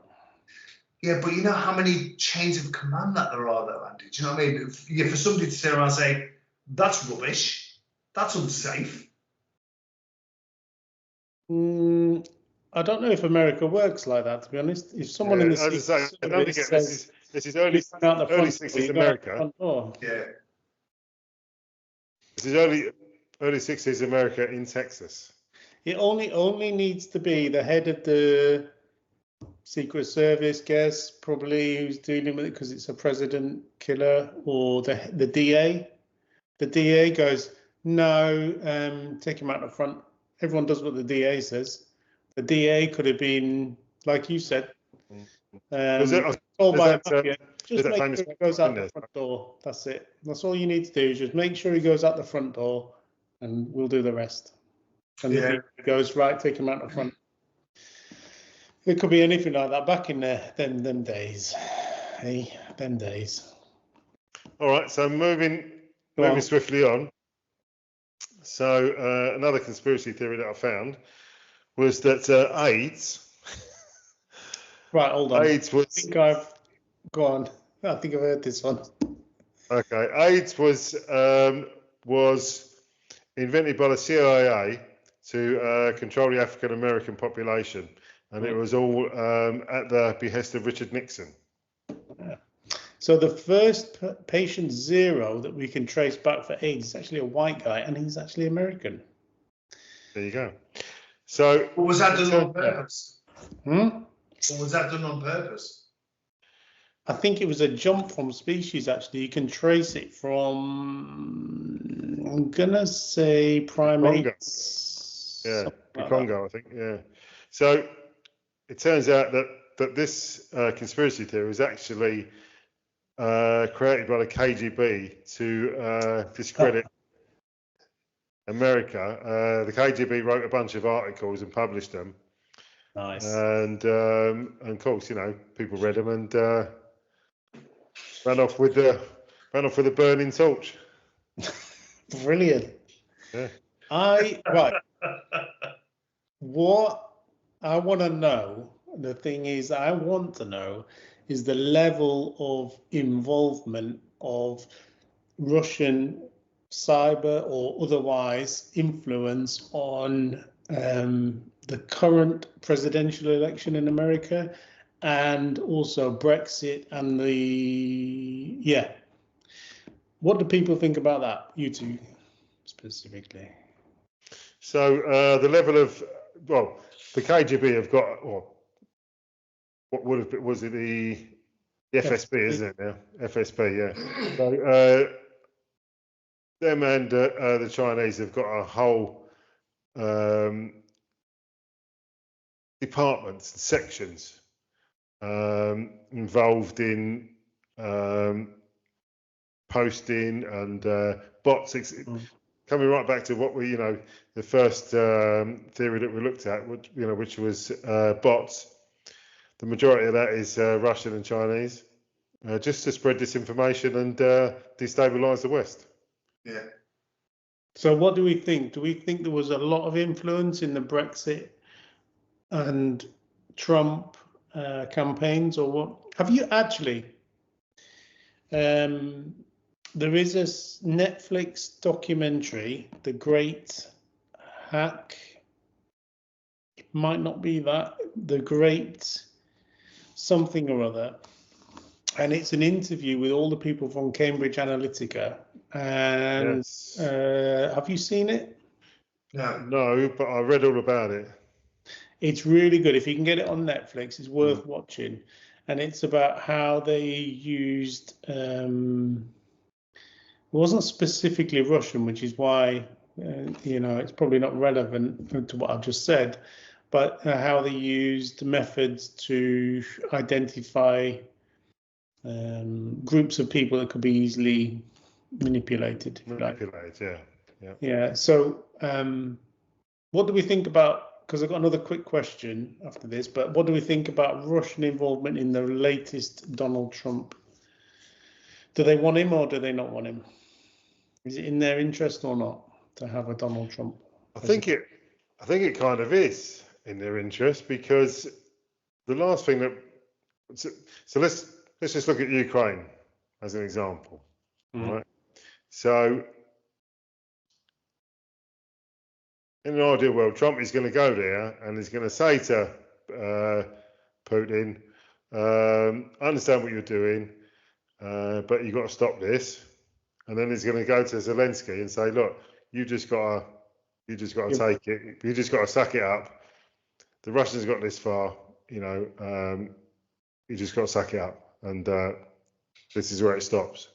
Yeah, but you know how many chains of command that there are, though, Andy? Do you know what I mean? For somebody to sit around and say, that's rubbish, that's unsafe. I don't know if America works like that, to be honest. If someone in the as I say, don't forget, says, this is early 60s America. Yeah. This is early 60s America in Texas. It only needs to be the head of the Secret Service, guess, probably, who's dealing with it because it's a president killer, or the DA. The DA goes, no, take him out the front. Everyone does what the DA says. The DA could have been, like you said, told by a mafia, just make sure he goes out the front door. That's it. That's all you need to do, is just make sure he goes out the front door, and we'll do the rest. And the DA goes, right, take him out the front. It could be anything like that back in them days. Hey, them days. All right, so moving swiftly on. So another conspiracy theory that I found was that AIDS. Right, hold on. AIDS was. Go on. I think I've heard this one. Okay, AIDS was invented by the CIA to control the African American population, and it was all at the behest of Richard Nixon. Yeah. So the first patient zero that we can trace back for AIDS is actually a white guy, and he's actually American. There you go. So was that done on purpose? Or was that done on purpose? I think it was a jump from species, actually. You can trace it from, I'm going to say primates. Yeah, the Congo, I think, yeah. So it turns out that this conspiracy theory was actually created by the KGB to discredit America. The KGB wrote a bunch of articles and published them. Nice. And of course, you know, people read them and ran off with the burning torch. Brilliant. Yeah. What I want to know, the thing is, I want to know is the level of involvement of Russian cyber or otherwise influence on the current presidential election in America, and also Brexit and what do people think about that? You two specifically. So the level of, the KGB have got, or what would have been, was it the FSB, isn't it now? FSB, yeah. So them and the Chinese have got a whole departments and sections involved in posting and bots. Coming right back to what we, the first theory that we looked at, which was bots. The majority of that is Russian and Chinese, just to spread disinformation and destabilise the West. Yeah. So what do we think? Do we think there was a lot of influence in the Brexit and Trump campaigns, or what? Have you actually? There is a Netflix documentary, The Great Hack. It might not be that. The Great something or other. and it's an interview with all the people from Cambridge Analytica. And Yes. have you seen it? No, but I read all about it. It's really good. If you can get it on Netflix, it's worth watching. And it's about how they used, it wasn't specifically Russian, which is why, it's probably not relevant to what I've just said, but how they used methods to identify groups of people that could be easily manipulated. Yeah. So what do we think about, because I've got another quick question after this, but what do we think about Russian involvement in the latest Donald Trump? Do they want him or do they not want him? Is it in their interest or not to have a Donald Trump? I think it kind of is in their interest, because the last thing that, so let's just look at Ukraine as an example, right? So in an ideal world, Trump is going to go there and he's going to say to Putin, I understand what you're doing, but you've got to stop this. And then he's going to go to Zelensky and say, look, you just got to take it. You just got to suck it up. The Russians got this far, you just got to suck it up. And this is where it stops.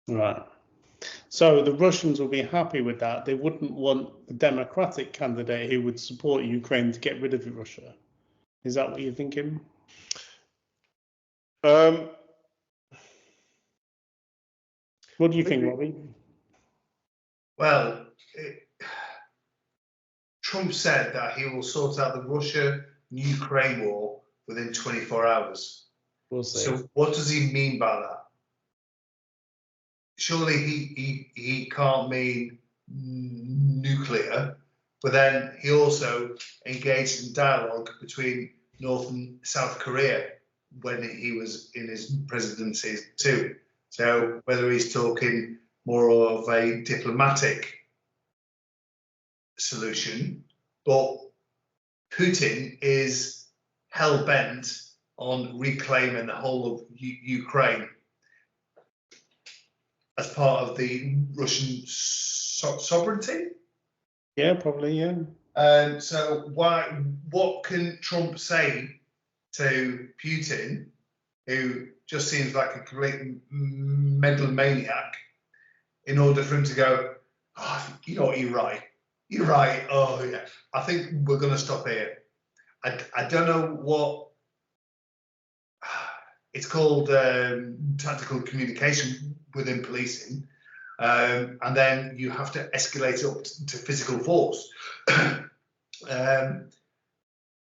Right. So the Russians will be happy with that. They wouldn't want a democratic candidate who would support Ukraine to get rid of Russia. Is that what you're thinking? What do you think, Robbie? Well, Trump said that he will sort out the Russia-Ukraine war within 24 hours. We'll see. So what does he mean by that? Surely he can't mean nuclear, but then he also engaged in dialogue between North and South Korea when he was in his presidency too. So whether he's talking more of a diplomatic solution, but Putin is hell-bent on reclaiming the whole of Ukraine as part of the Russian sovereignty. Yeah, probably, yeah. So what can Trump say to Putin, who just seems like a complete mental maniac, in order for him to go, oh, you know what, you're right, oh yeah, I think we're going to stop here. I don't know what it's called, tactical communication within policing, and then you have to escalate up to physical force.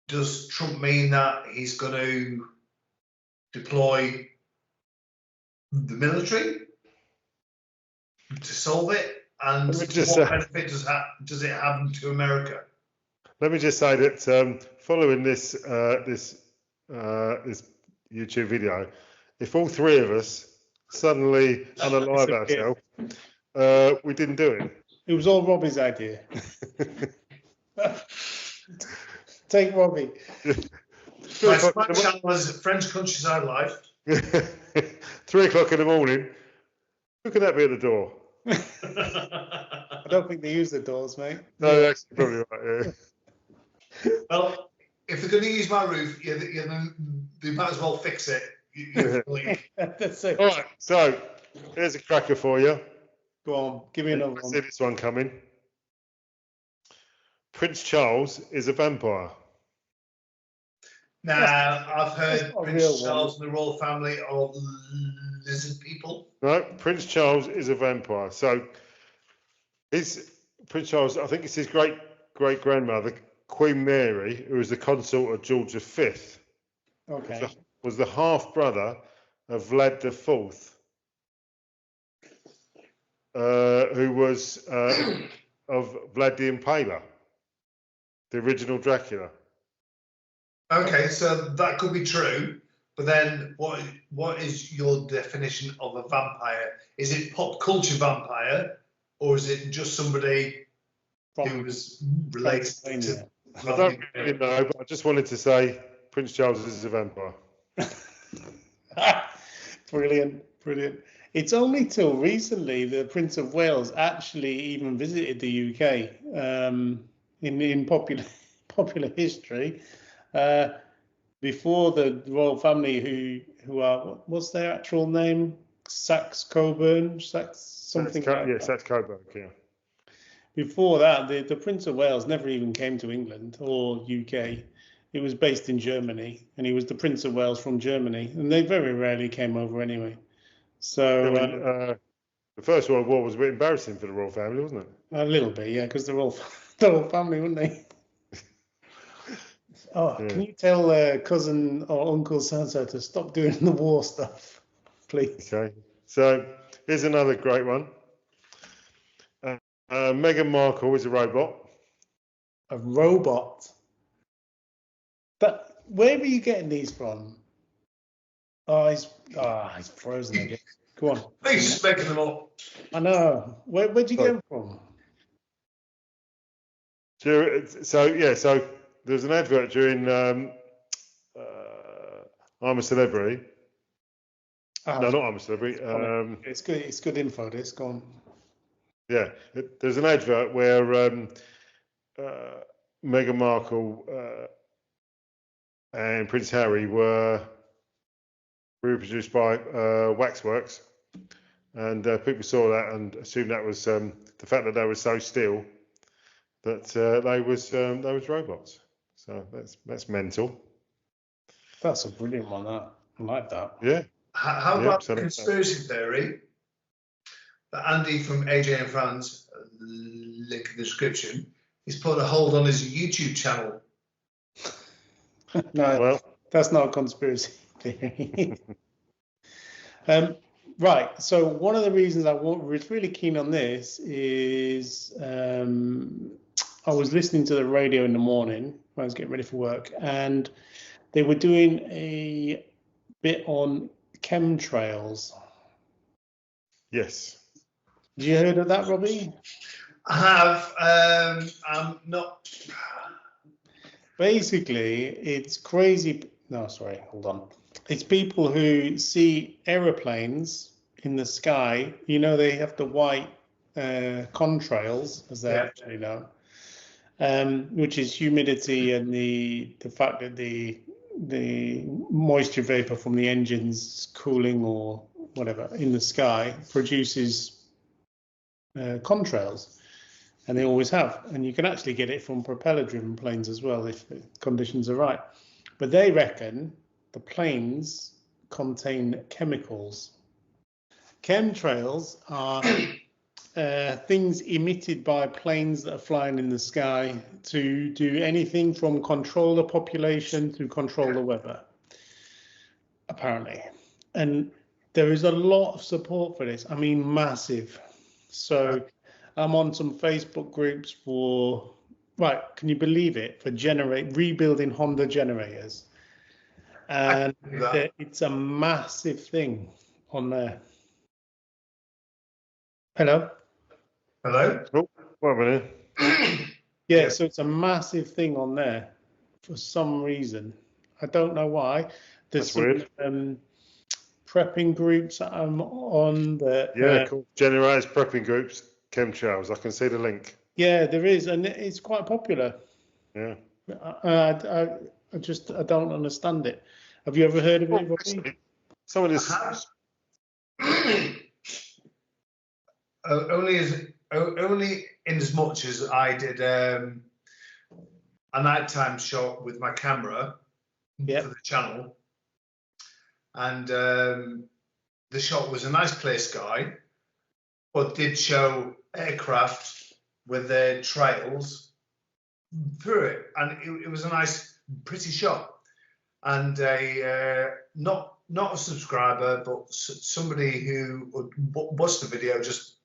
Does Trump mean that he's going to deploy the military to solve it? And what benefit does it have to America? Let me just say that following this YouTube video, if all three of us suddenly unalive ourselves, we didn't do it. It was all Robbie's idea. Take Robbie. My channel was French Countryside Life. 3 o'clock in the morning. Who can that be at the door? I don't think they use the doors, mate. No, that's probably right. Yeah. Well, if they're going to use my roof, they might as well fix it. That's it. All right, so here's a cracker for you. Go on, give me another one. See this one coming. Prince Charles is a vampire. Now, I've heard Prince Charles and the royal family are lizard people. No, Prince Charles is a vampire. So, Prince Charles, I think it's his great-grandmother, Queen Mary, who was the consort of George V. Okay. Was the half-brother of Vlad IV, who was of Vlad the Impaler, the original Dracula. Okay, so that could be true, but then what is your definition of a vampire? Is it pop culture vampire, or is it just somebody who was related to? I don't really know, but I just wanted to say Prince Charles is a vampire. Brilliant, brilliant. It's only till recently the Prince of Wales actually even visited the UK in popular history. Before the royal family, who are what's their actual name? Saxe-Coburn, something like that. Saxe-Coburn, yeah. Before that, the Prince of Wales never even came to England or UK. It was based in Germany, and he was the Prince of Wales from Germany, and they very rarely came over anyway. So the First World War was a bit embarrassing for the royal family, wasn't it? a little bit, yeah, because they're all the whole family, weren't they? Oh, yeah. Can you tell cousin or uncle so to stop doing the war stuff, please? Okay. So here's another great one. Meghan Markle is a robot. A robot? But where were you getting these from? Oh, he's frozen again. Go on. He's just making them up. I know. Where'd you get them from? So there's an advert during I'm a Celebrity. No, not I'm a Celebrity. It's good. It's good info. This go on. Yeah, there's an advert where Meghan Markle and Prince Harry were reproduced by Waxworks, and people saw that and assumed that was the fact that they were so still that they was robots. So that's mental. That's a brilliant one. That I like that. Yeah. How about the conspiracy theory that Andy from AJ and Friends, link in the description, he's put a hold on his YouTube channel? No, well, that's not a conspiracy theory. Right. So one of the reasons I was really keen on this is I was listening to the radio in the morning when I was getting ready for work, and they were doing a bit on chemtrails. Yes. Did you heard of that, Robbie? I have. I'm not. Basically, it's crazy. No, sorry, hold on. It's people who see aeroplanes in the sky. You know, they have the white contrails, as they're actually known, which is humidity and the fact that the moisture vapor from the engines cooling or whatever in the sky produces contrails, and they always have, and you can actually get it from propeller driven planes as well if the conditions are right. But they reckon the planes contain chemicals. Chemtrails are things emitted by planes that are flying in the sky to do anything from control the population to control the weather, apparently. And there is a lot of support for this. I mean, massive. So I'm on some Facebook groups for, right, can you believe it, for rebuilding Honda generators. And it's a massive thing on there. Hello? Hello? Oh, wait a minute. Yeah, so it's a massive thing on there for some reason. I don't know why. There's some prepping groups that I'm on that. Yeah, cool. Generators, prepping groups, chemtrails. I can see the link. Yeah, there is, and it's quite popular. Yeah. I don't understand it. Have you ever heard of it, Robbie? Some of this. Only in as much as I did a nighttime shot with my camera for the channel, and the shot was a nice clear sky, but did show aircraft with their trails through it, and it was a nice, pretty shot. And not a subscriber, but somebody who watched the video just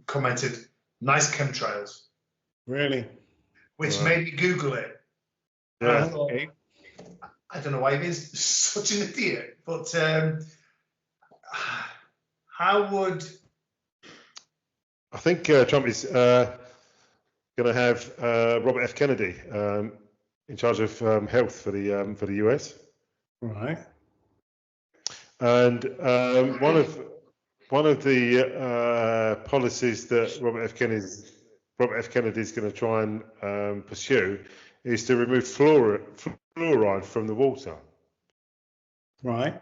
commented, "Nice chemtrails." Really? Which made me Google it. Yeah. I thought, I don't know why he's such an idiot, but how would? I think Trump is going to have Robert F. Kennedy in charge of health for the US. Right. And one of the policies that Robert F. Kennedy is going to try and pursue is to remove fluoride from the water. Right.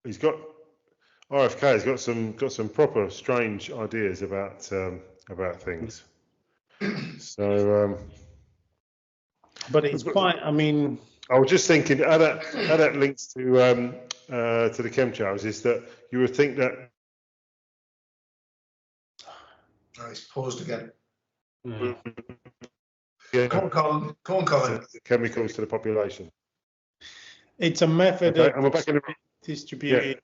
He's got RFK has got some proper strange ideas about things. So, but it's quite. I mean, I was just thinking how that links to the chemtrails is that you would think that. Oh, he's paused again. Yeah, Come on, Colin. Chemicals to the population. It's a method Okay, of and we're back in the distributing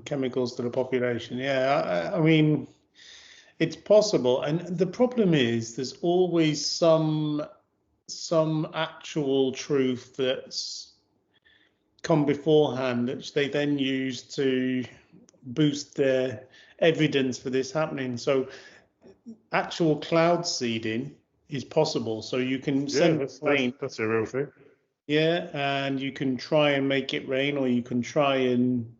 chemicals to the population. Yeah, I mean, it's possible, and the problem is there's always some actual truth that's come beforehand, which they then use to boost their evidence for this happening. So actual cloud seeding is possible. So you can send rain. That's a real thing. Yeah, and you can try and make it rain, or you can try and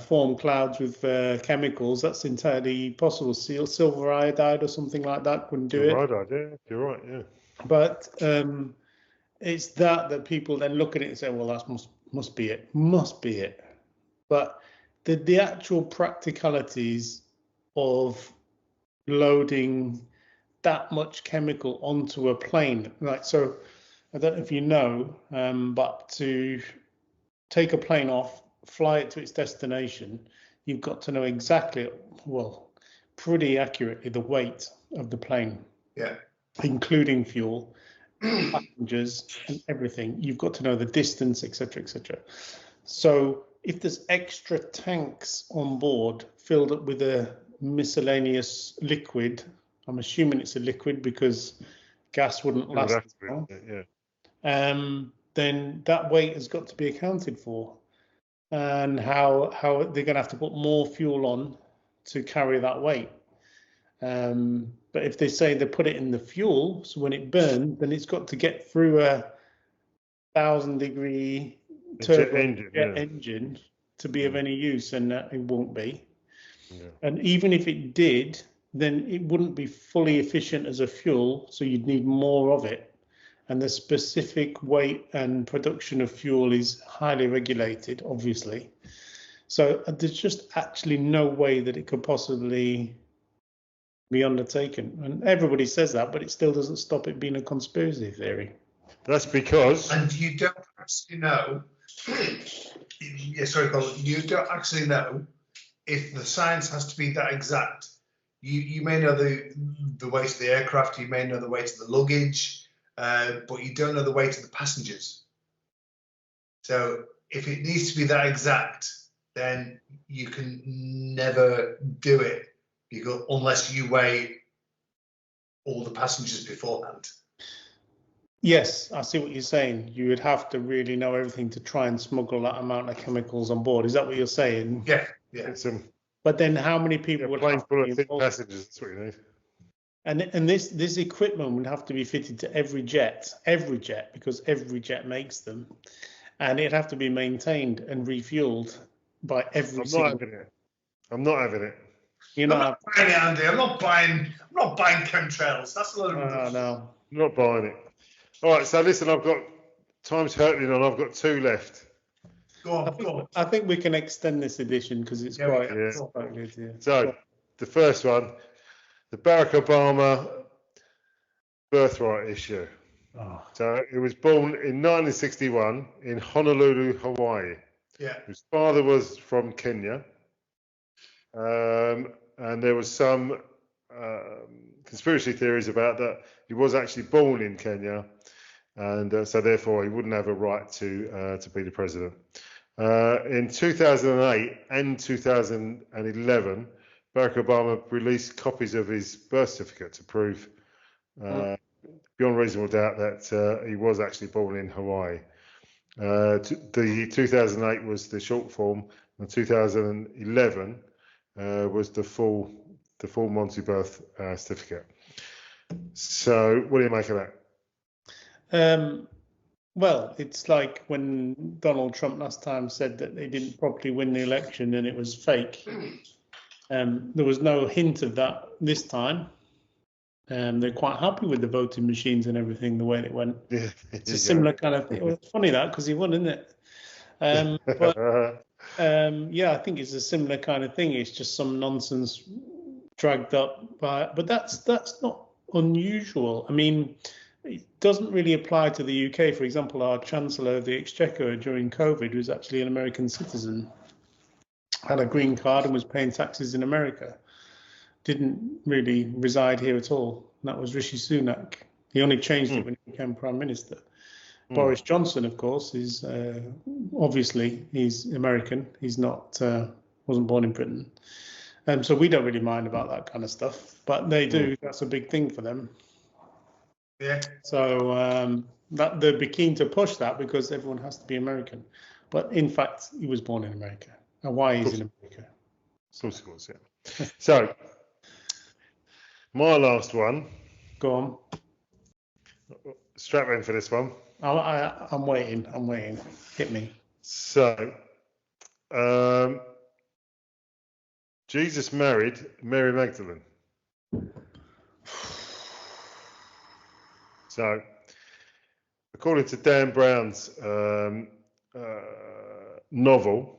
form clouds with chemicals. That's entirely possible. Silver iodide or something like that can do it. Iodide, yeah, you're right, yeah. But it's that people then look at it and say, well, that must be it. But the actual practicalities of loading that much chemical onto a plane, right? So I don't know if you know, but to take a plane off, fly it to its destination, you've got to know exactly, well, pretty accurately, the weight of the plane. Yeah. Including fuel, passengers, and everything. You've got to know the distance, etc., etc. So if there's extra tanks on board filled up with a miscellaneous liquid, I'm assuming it's a liquid because gas wouldn't last long. Yeah. Then that weight has got to be accounted for, and how they're going to have to put more fuel on to carry that weight. But if they say they put it in the fuel, so when it burns, then it's got to get through a 1,000-degree turbo engine to be of any use, and it won't be. Yeah. And even if it did, then it wouldn't be fully efficient as a fuel, so you'd need more of it. And the specific weight and production of fuel is highly regulated, obviously. So there's just actually no way that it could possibly be undertaken. And everybody says that, but it still doesn't stop it being a conspiracy theory. That's because... And you don't actually know... Yeah, sorry, Colin. You don't actually know if the science has to be that exact. You may know the weight of the aircraft, you may know the weight of the luggage, but you don't know the weight of the passengers. So if it needs to be that exact, then you can never do it unless you weigh all the passengers beforehand. Yes, I see what you're saying. You would have to really know everything to try and smuggle that amount of chemicals on board. Is that what you're saying? Yeah. But then how many people would have to be involved? Passengers, that's what you need. And this equipment would have to be fitted to every jet, because every jet makes them, and it'd have to be maintained and refueled by every single. I'm not having it. I'm not buying it, Andy. I'm not buying chemtrails. That's a lot of. No. I'm not buying it. All right, so listen, I've got time's hurting and I've got 2 left. Go on. I think we can extend this edition because it's quite good. Yeah. So the first one, the Barack Obama birthright issue. Oh. So he was born in 1961 in Honolulu, Hawaii. Yeah. His father was from Kenya. And there was some conspiracy theories about that he was actually born in Kenya, and so therefore he wouldn't have a right to be the president. In 2008 and 2011, Barack Obama released copies of his birth certificate to prove beyond reasonable doubt that he was actually born in Hawaii. The 2008 was the short form, and 2011 was the full Monty birth certificate. So, what do you make of that? Well, it's like when Donald Trump last time said that they didn't properly win the election and it was fake. There was no hint of that this time. They're quite happy with the voting machines and everything, the way it went. Yeah. It's a similar kind of thing. Well, it's funny that because he won, isn't it? But yeah, I think it's a similar kind of thing. It's just some nonsense dragged up by, but that's not unusual. I mean, it doesn't really apply to the UK. For example, our Chancellor of the Exchequer during COVID was actually an American citizen, had a green card and was paying taxes in America. Didn't really reside here at all. And that was Rishi Sunak. He only changed it when he became Prime Minister. Boris Johnson, of course, is obviously he's American. He's not wasn't born in Britain. So we don't really mind about that kind of stuff, but they do. That's a big thing for them. Yeah. So that they'd be keen to push that because everyone has to be American. But in fact, he was born in America. And why he's in America? Of course he was, yeah. So my last one. Go on. Strap in for this one. I'm waiting. Hit me. So, Jesus married Mary Magdalene. So, according to Dan Brown's novel,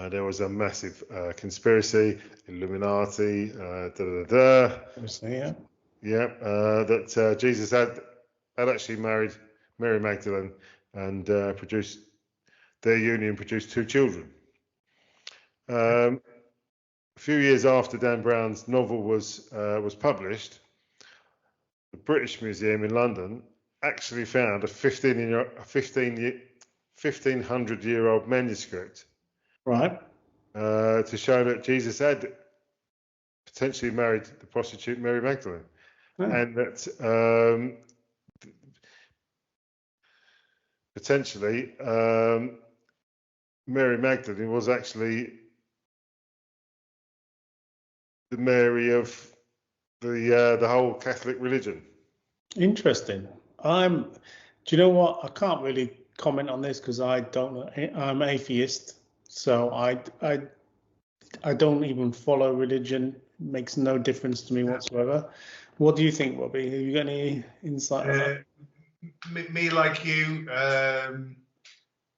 there was a massive conspiracy, Illuminati, Yeah. Yeah, that Jesus had actually married Mary Magdalene and produced their union produced 2 children. A few years after Dan Brown's novel was published, the British Museum in London actually found a 1500-year-old manuscript, Right. to show that Jesus had potentially married the prostitute Mary Magdalene, and that potentially Mary Magdalene was actually the Mary of the whole Catholic religion. Interesting. Do you know what? I can't really comment on this because I don't know. I'm atheist, so I don't even follow religion. It makes no difference to me whatsoever. What do you think, Robbie? Have you got any insight on that? Me like you,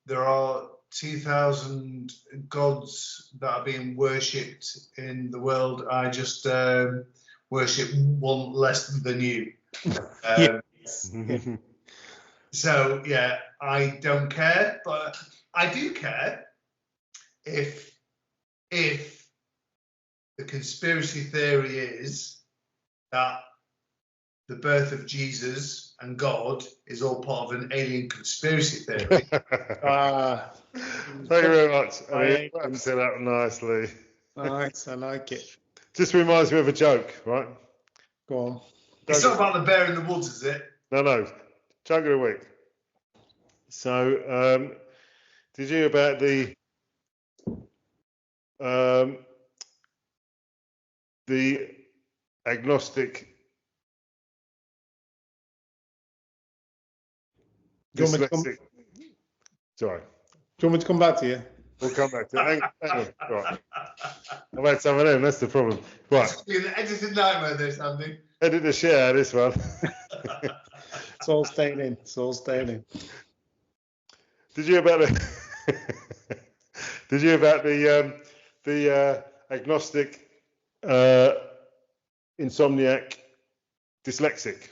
there are 2,000 gods that are being worshipped in the world. I just worship one less than you. So yeah, I don't care, but I do care if the conspiracy theory is that the birth of Jesus and God is all part of an alien conspiracy theory. Thank you very much. I mean, you set that nicely. Nice, I like it. Just reminds me of a joke, right? Go on. It's not about the bear in the woods, is it? No. Joke of the week. So, did you hear about the agnostic dyslexic? Sorry. Do you want me to come back to you? We'll come back to it. Hang on. Right. I've had some of them, that's the problem. Right. It's been an edited nightmare, this, Andy. Edit the shit out of this one. It's all staying in. Did you hear about the agnostic insomniac dyslexic?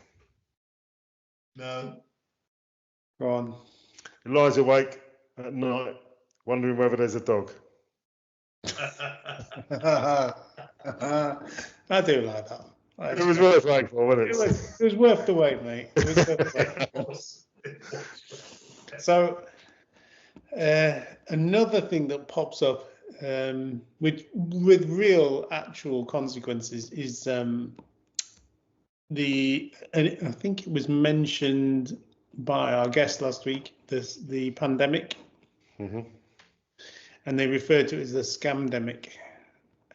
No. Go on. He lies awake at night wondering whether there's a dog. I do like that. It was worth waiting for, wasn't it? It was worth the wait, mate. It was worth the wait. So another thing that pops up with real actual consequences is I think it was mentioned by our guest last week, the pandemic, and they referred to it as the scamdemic,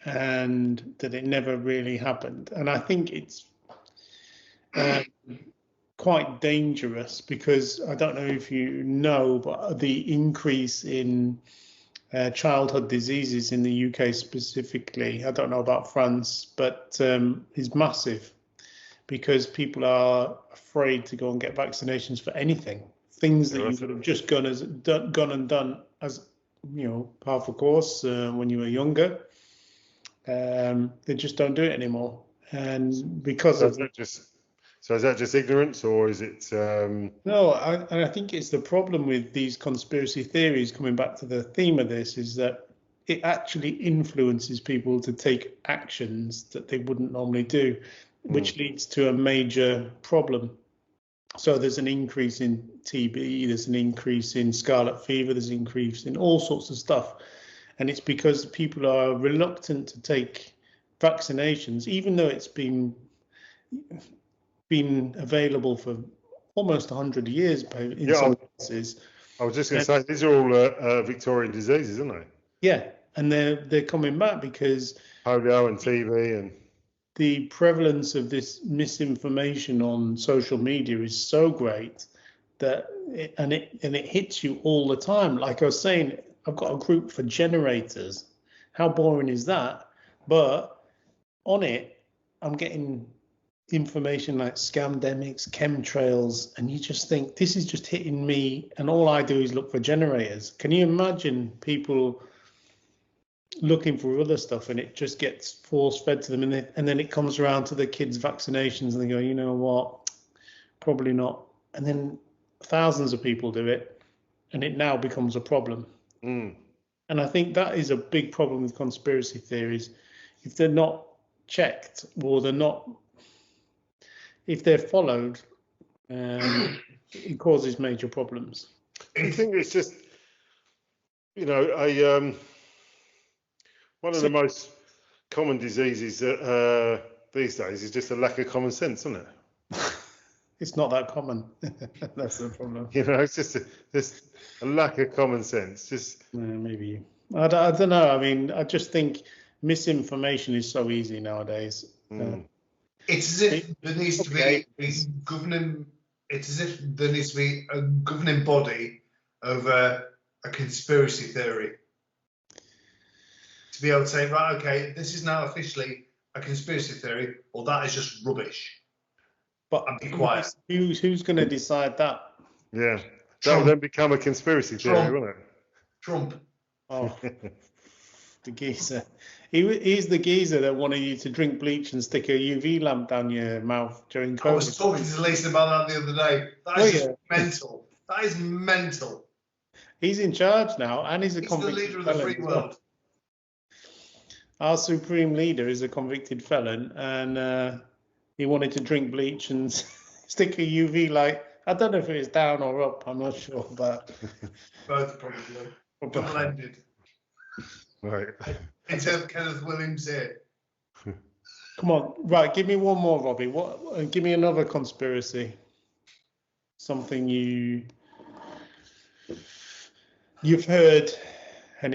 and that it never really happened. And I think it's quite dangerous, because I don't know if you know, but the increase in childhood diseases in the UK specifically, I don't know about France, but is massive, because people are afraid to go and get vaccinations for anything. Things that you would have just gone and done as, you know, par for course when you were younger. They just don't do it anymore, and because So of is that just ignorance, or is it? No, I think it's the problem with these conspiracy theories, coming back to the theme of this, is that it actually influences people to take actions that they wouldn't normally do, which leads to a major problem. So there's an increase in TB, there's an increase in scarlet fever, there's an increase in all sorts of stuff. And it's because people are reluctant to take vaccinations, even though it's been available for almost 100 years in some cases. I was just going to say, these are all Victorian diseases, aren't they? Yeah, and they're coming back because polio and TB and the prevalence of this misinformation on social media is so great that it hits you all the time. Like I was saying, I've got a group for generators. How boring is that? But on it, I'm getting information like scamdemics, chemtrails, and you just think, this is just hitting me, and all I do is look for generators. Can you imagine people looking for other stuff, and it just gets force fed to them, and then it comes around to the kids' vaccinations, and they go, you know what, probably not. And then thousands of people do it, and it now becomes a problem. And I think that is a big problem with conspiracy theories. If they're not checked, or if they're followed, it causes major problems. I think it's just, you know, one of the most common diseases these days is just a lack of common sense, isn't it? It's not that common. That's the problem. You know, it's just a lack of common sense. Just maybe. I don't know. I mean, I just think misinformation is so easy nowadays. It's as if there needs to be a governing. It's as if there needs to be a governing body over a conspiracy theory to be able to say, right, okay, this is now officially a conspiracy theory, or that is just rubbish. But be quiet. Who's going to decide that? Yeah, that will then become a conspiracy theory, won't it? Trump. Oh, the geezer. He's the geezer that wanted you to drink bleach and stick a UV lamp down your mouth during COVID. I was talking to Lisa about that the other day. That is just mental. That is mental. He's in charge now, and he's the leader of the free world. Our supreme leader is a convicted felon, and he wanted to drink bleach and stick a UV light. I don't know if it was down or up. I'm not sure, but both probably double-ended. Right. Instead of Kenneth Williams here. Come on, right? Give me one more, Robbie. Give me another conspiracy. Something you've heard, and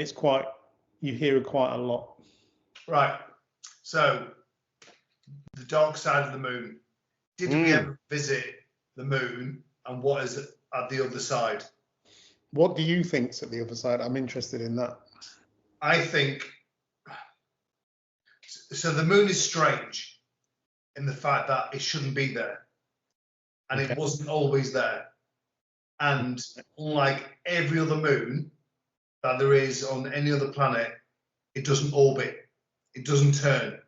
you hear it quite a lot. Right. So, the dark side of the moon. Did we ever visit the moon, and what is at the other side? What do you think's at the other side? I'm interested in that. I think so. The moon is strange in the fact that it shouldn't be there, and it wasn't always there. And unlike every other moon that there is on any other planet, it doesn't orbit, it doesn't turn,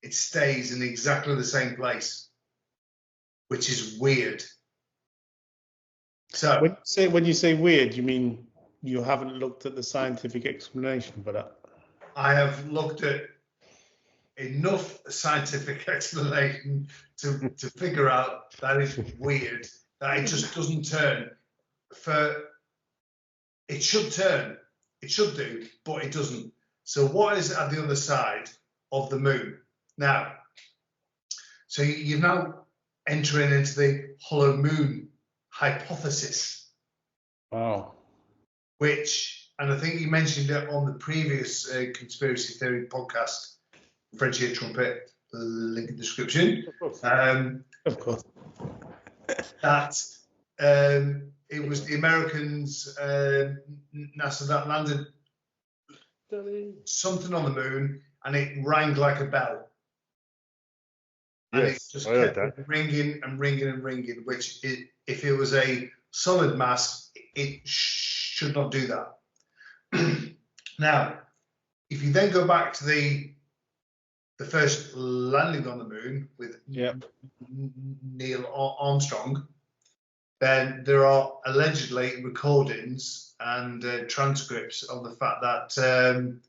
it stays in exactly the same place, which is weird. So when you say weird, you mean you haven't looked at the scientific explanation for that? I have looked at enough scientific explanation to figure out that it's weird, that it just doesn't turn. It should turn, it should do, but it doesn't. So what is at the other side of the moon? Now, so you're now entering into the hollow moon hypothesis. Wow. Which, and I think you mentioned it on the previous conspiracy theory podcast, French Ear Trumpet, link in the description. Of course. that it was the Americans, NASA, that landed something on the moon, and it rang like a bell. And it Yes, just I heard kept that. ringing and ringing and ringing, which if it was a solid mass, it should not do that. Now, if you then go back to the first landing on the moon with Neil Armstrong, then there are allegedly recordings and transcripts of the fact that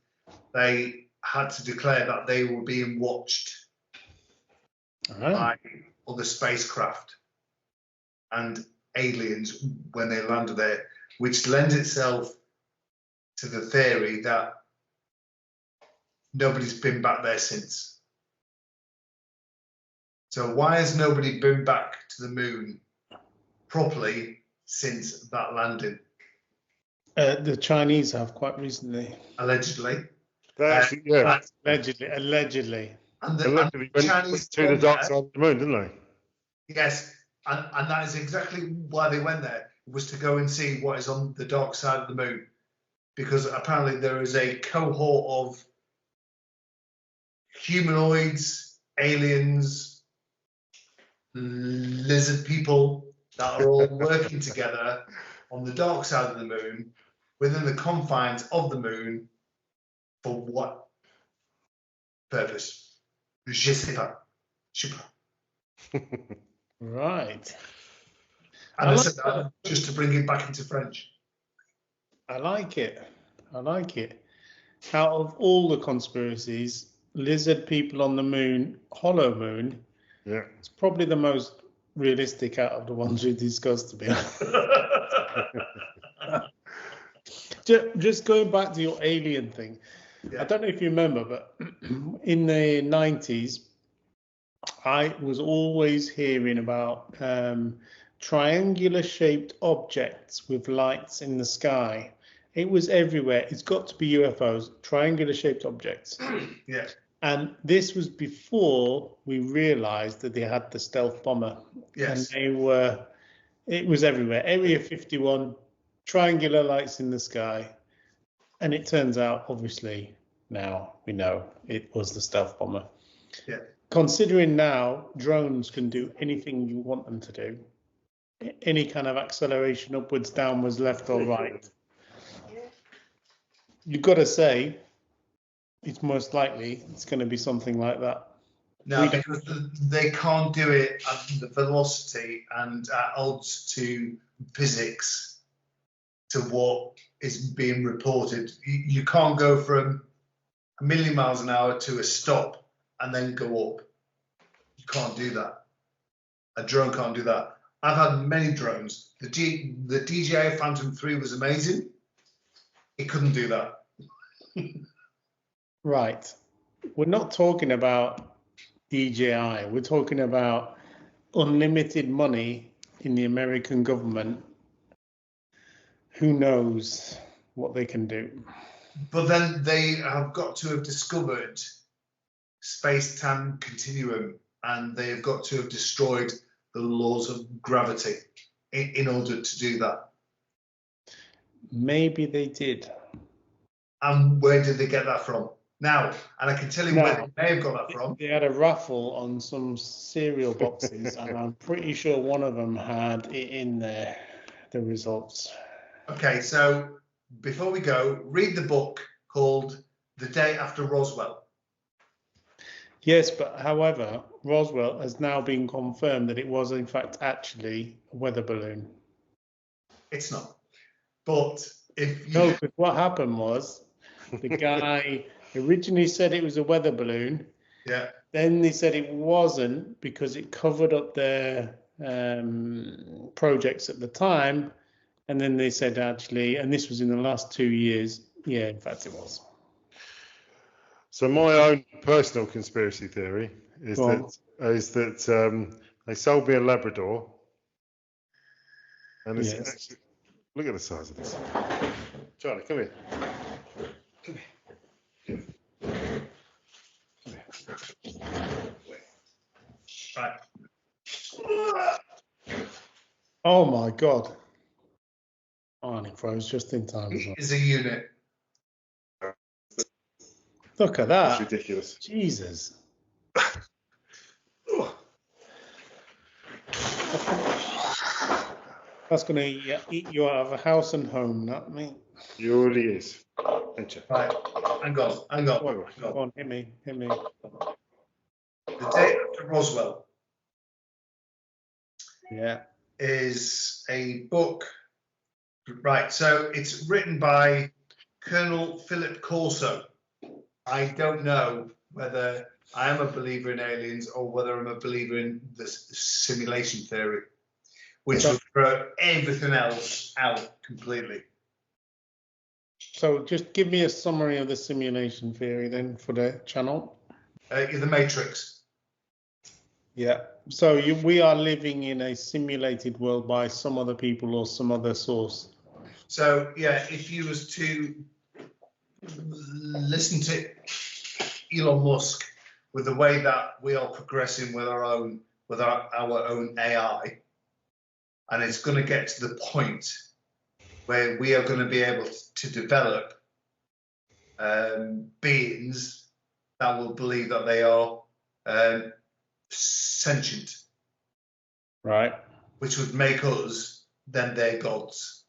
they had to declare that they were being watched by other spacecraft and aliens when they landed there, which lends itself to the theory that nobody's been back there since. So why has nobody been back to the moon properly since that landing? The Chinese have quite recently. Allegedly. Allegedly. Allegedly. And the Allegedly went Chinese to the dark side of the moon, didn't they? Yes, and that is exactly why they went there, was to go and see what is on the dark side of the moon. Because apparently there is a cohort of humanoids, aliens, lizard people that are all working together on the dark side of the moon, within the confines of the moon, for what purpose? Je sais pas. Je sais pas. Right. And I said that just to bring it back into French. I like it. I like it. Out of all the conspiracies, lizard people on the moon, hollow moon, it's probably the most realistic out of the ones we discussed, to be honest. Just going back to your alien thing, I don't know if you remember, but in the 90s, I was always hearing about triangular shaped objects with lights in the sky. It was everywhere. It's got to be UFOs, triangular shaped objects. Yeah. And this was before we realized that they had the stealth bomber. Yes. And it was everywhere. Area 51, triangular lights in the sky. And it turns out, obviously, now we know it was the stealth bomber. Yeah. Considering now drones can do anything you want them to do, any kind of acceleration upwards, downwards, left or right, you've got to say it's most likely it's going to be something like that. No, because they can't do it at the velocity and at odds to physics to what is being reported. You can't go from 1,000,000 miles an hour to a stop and then go up. You can't do that. A drone can't do that. I've had many drones. The DJI Phantom 3 was amazing. It couldn't do that. Right. We're not talking about DJI. We're talking about unlimited money in the American government. Who knows what they can do? But then they have got to have discovered space-time continuum, and they have got to have destroyed the laws of gravity in order to do that. Maybe they did. And where did they get that from? Now, and I can tell you where they may have got that from. They had a raffle on some cereal boxes, and I'm pretty sure one of them had it in there, the results. Okay, so before we go, read the book called The Day After Roswell. Yes, but however, Roswell has now been confirmed that it was in fact actually a weather balloon. It's not. But if you... No, because what happened was the guy originally said it was a weather balloon. Yeah. Then they said it wasn't because it covered up their projects at the time. And then they said actually, and this was in the last 2 years, yeah, in fact it was. So my own personal conspiracy theory is that they sold me a Labrador, and it's actually, look at the size of this. Charlie, come here. Come here. Right. Oh my God. Oh, and it froze just in time as well. Is a unit. Look at That's that. ridiculous. Jesus. That's going to eat you out of a house and home, not me. He already is. Ain't you? Right. Hang on. Go on, hit me. The Day After Roswell Yeah. is a book. Right. So it's written by Colonel Philip Corso. I don't know whether I am a believer in aliens or whether I'm a believer in the simulation theory, which would throw everything else out completely. So just give me a summary of the simulation theory then for the channel. The Matrix. Yeah. So we are living in a simulated world by some other people or some other source. So yeah, if you was to listen to Elon Musk with the way that we are progressing with our own AI, and it's going to get to the point where we are going to be able to develop beings that will believe that they are sentient, Right. which would make us then their gods.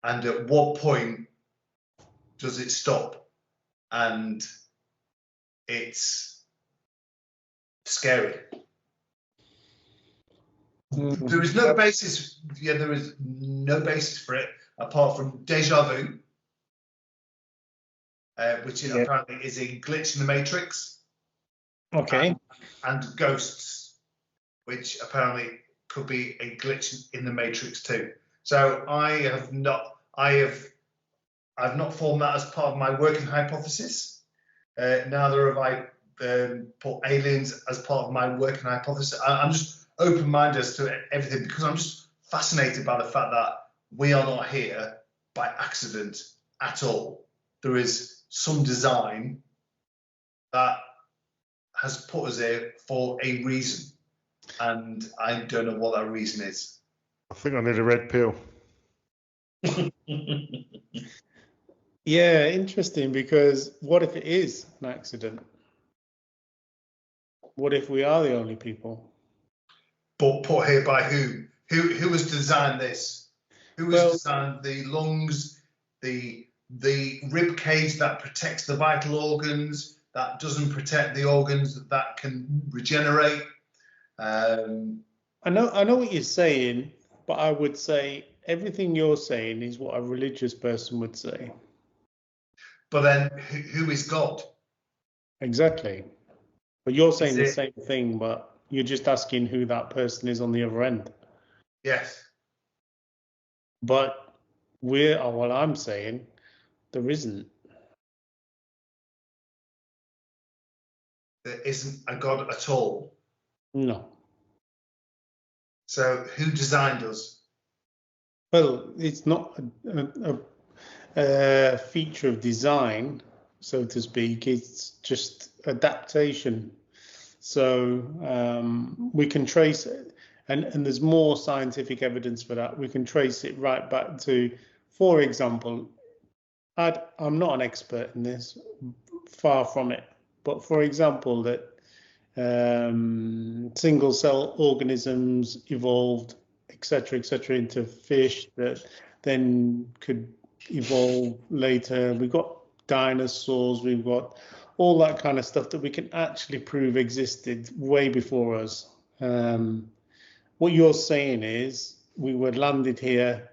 And at what point does it stop? And it's scary. There is no basis. Yeah, there is no basis for it apart from deja vu, which apparently is a glitch in the Matrix. Okay. And ghosts, which apparently could be a glitch in the Matrix too. So I've not formed that as part of my working hypothesis. Neither have I put aliens as part of my working hypothesis. I'm just open-minded as to everything because I'm just fascinated by the fact that we are not here by accident at all. There is some design that has put us here for a reason, and I don't know what that reason is. I think I need a red pill. Yeah, interesting, because what if it is an accident? What if we are the only people? But put here by who? Who has designed this? Who has designed the lungs, the rib cage that protects the vital organs, that doesn't protect the organs that can regenerate? I know what you're saying, but I would say everything you're saying is what a religious person would say. But then, who is God? Exactly. But you're saying the same thing, but you're just asking who that person is on the other end. Yes. But I'm saying there isn't. There isn't a God at all. No. So who designed us? Well, it's not a feature of design, so to speak. It's just adaptation. So we can trace it, and there's more scientific evidence for that. We can trace it right back to, for example, I'm not an expert in this, far from it. But for example, that single cell organisms evolved, etc., into fish that then could evolve later. We've got dinosaurs, we've got all that kind of stuff that we can actually prove existed way before us. What you're saying is we were landed here,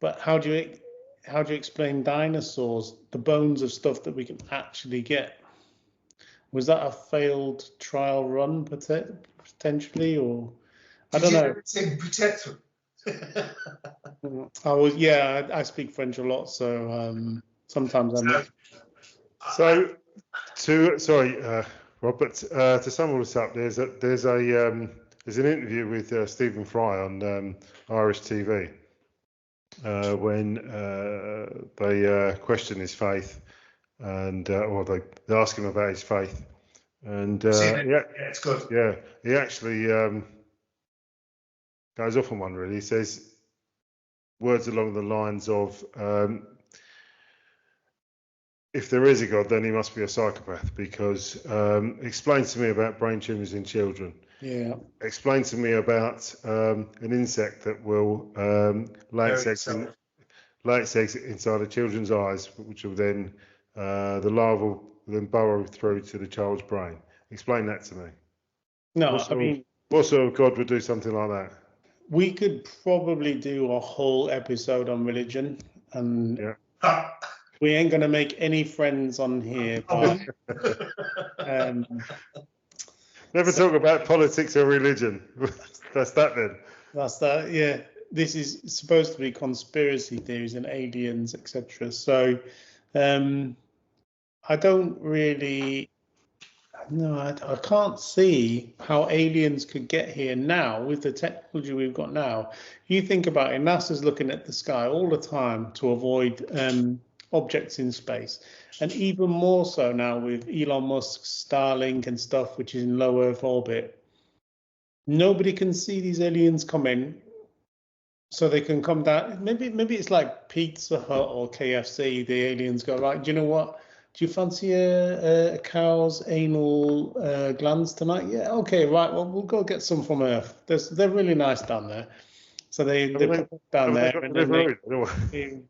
but how do you explain dinosaurs, the bones of stuff that we can actually get? Was that a failed trial run potentially, or I don't know? I speak French a lot, so sometimes I'm. Rob, but to sum all this up, there's an interview with Stephen Fry on Irish TV when they question his faith, and or they ask him about his faith, and yeah, it's good. Yeah, he actually goes off on one really. He says words along the lines of, if there is a God, then he must be a psychopath, because explain to me about brain tumours in children. Yeah. Explain to me about an insect that will lay its eggs inside a children's eyes, which will then, the larva will then burrow through to the child's brain. Explain that to me. No, What sort of God would do something like that? We could probably do a whole episode on religion, and we ain't going to make any friends on here. But, never talk about politics or religion. That's that then. That's that, yeah. This is supposed to be conspiracy theories and aliens, etc. So I don't really... No, I can't see how aliens could get here now with the technology we've got now. You think about it, NASA's looking at the sky all the time to avoid objects in space. And even more so now with Elon Musk's Starlink and stuff, which is in low Earth orbit. Nobody can see these aliens coming, so they can come down. Maybe it's like Pizza Hut or KFC. The aliens go, right, do you know what? Do you fancy a cow's anal glands tonight? Yeah, okay, right. Well, we'll go get some from Earth. They're really nice down there. So they put down there and then they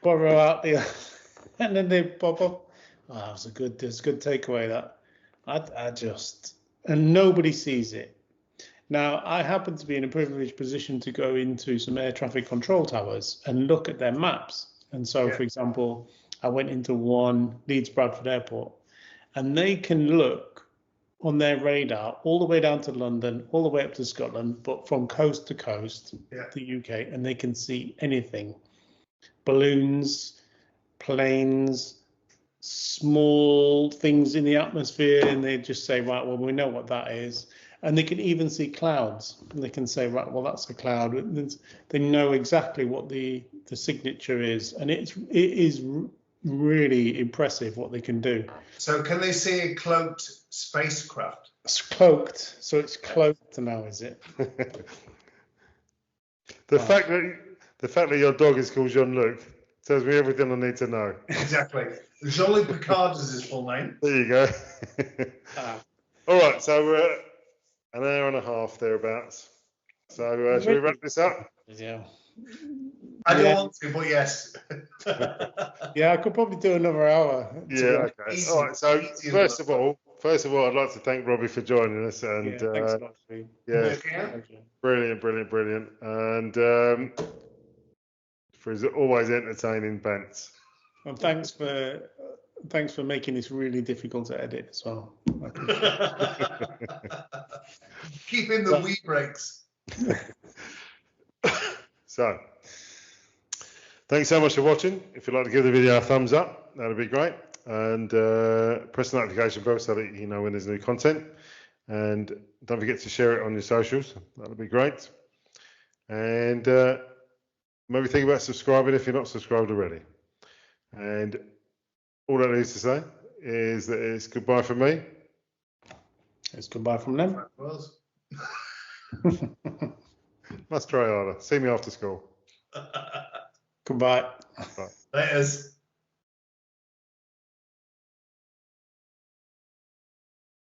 borrow out the, and then they pop up. Oh, that was there's a good takeaway that. I just, and nobody sees it. Now, I happen to be in a privileged position to go into some air traffic control towers and look at their maps. And so, for example, I went into one, Leeds Bradford Airport, and they can look on their radar all the way down to London, all the way up to Scotland, but from coast to coast, the UK, and they can see anything. Balloons, planes, small things in the atmosphere, and they just say, right, well, we know what that is. And they can even see clouds. And they can say, right, well, that's a cloud. They know exactly what the signature is. And it is really impressive what they can do. So can they see a cloaked spacecraft? It's cloaked. So it's cloaked now, is it? The fact that your dog is called Jean-Luc tells me everything I need to know. Exactly. Jean-Luc Picard is his full name. There you go. All right, so we're an hour and a half thereabouts. So should we wrap this up? Yeah. I don't want to, but yes. Yeah, I could probably do another hour. Yeah, okay. Easy. All right, so first of all, I'd like to thank Robbie for joining us. And thanks a lot, Steve. Brilliant. And for his always entertaining bants. And thanks for making this really difficult to edit as well. Keep in the wee breaks. So, thanks so much for watching. If you'd like to give the video a thumbs up, that'd be great. And press the notification bell so that you know when there's new content. And don't forget to share it on your socials. That'd be great. And maybe think about subscribing if you're not subscribed already. And all that is to say is that it's goodbye from me. It's goodbye from them. Must try harder. See me after school. Goodbye. Laters.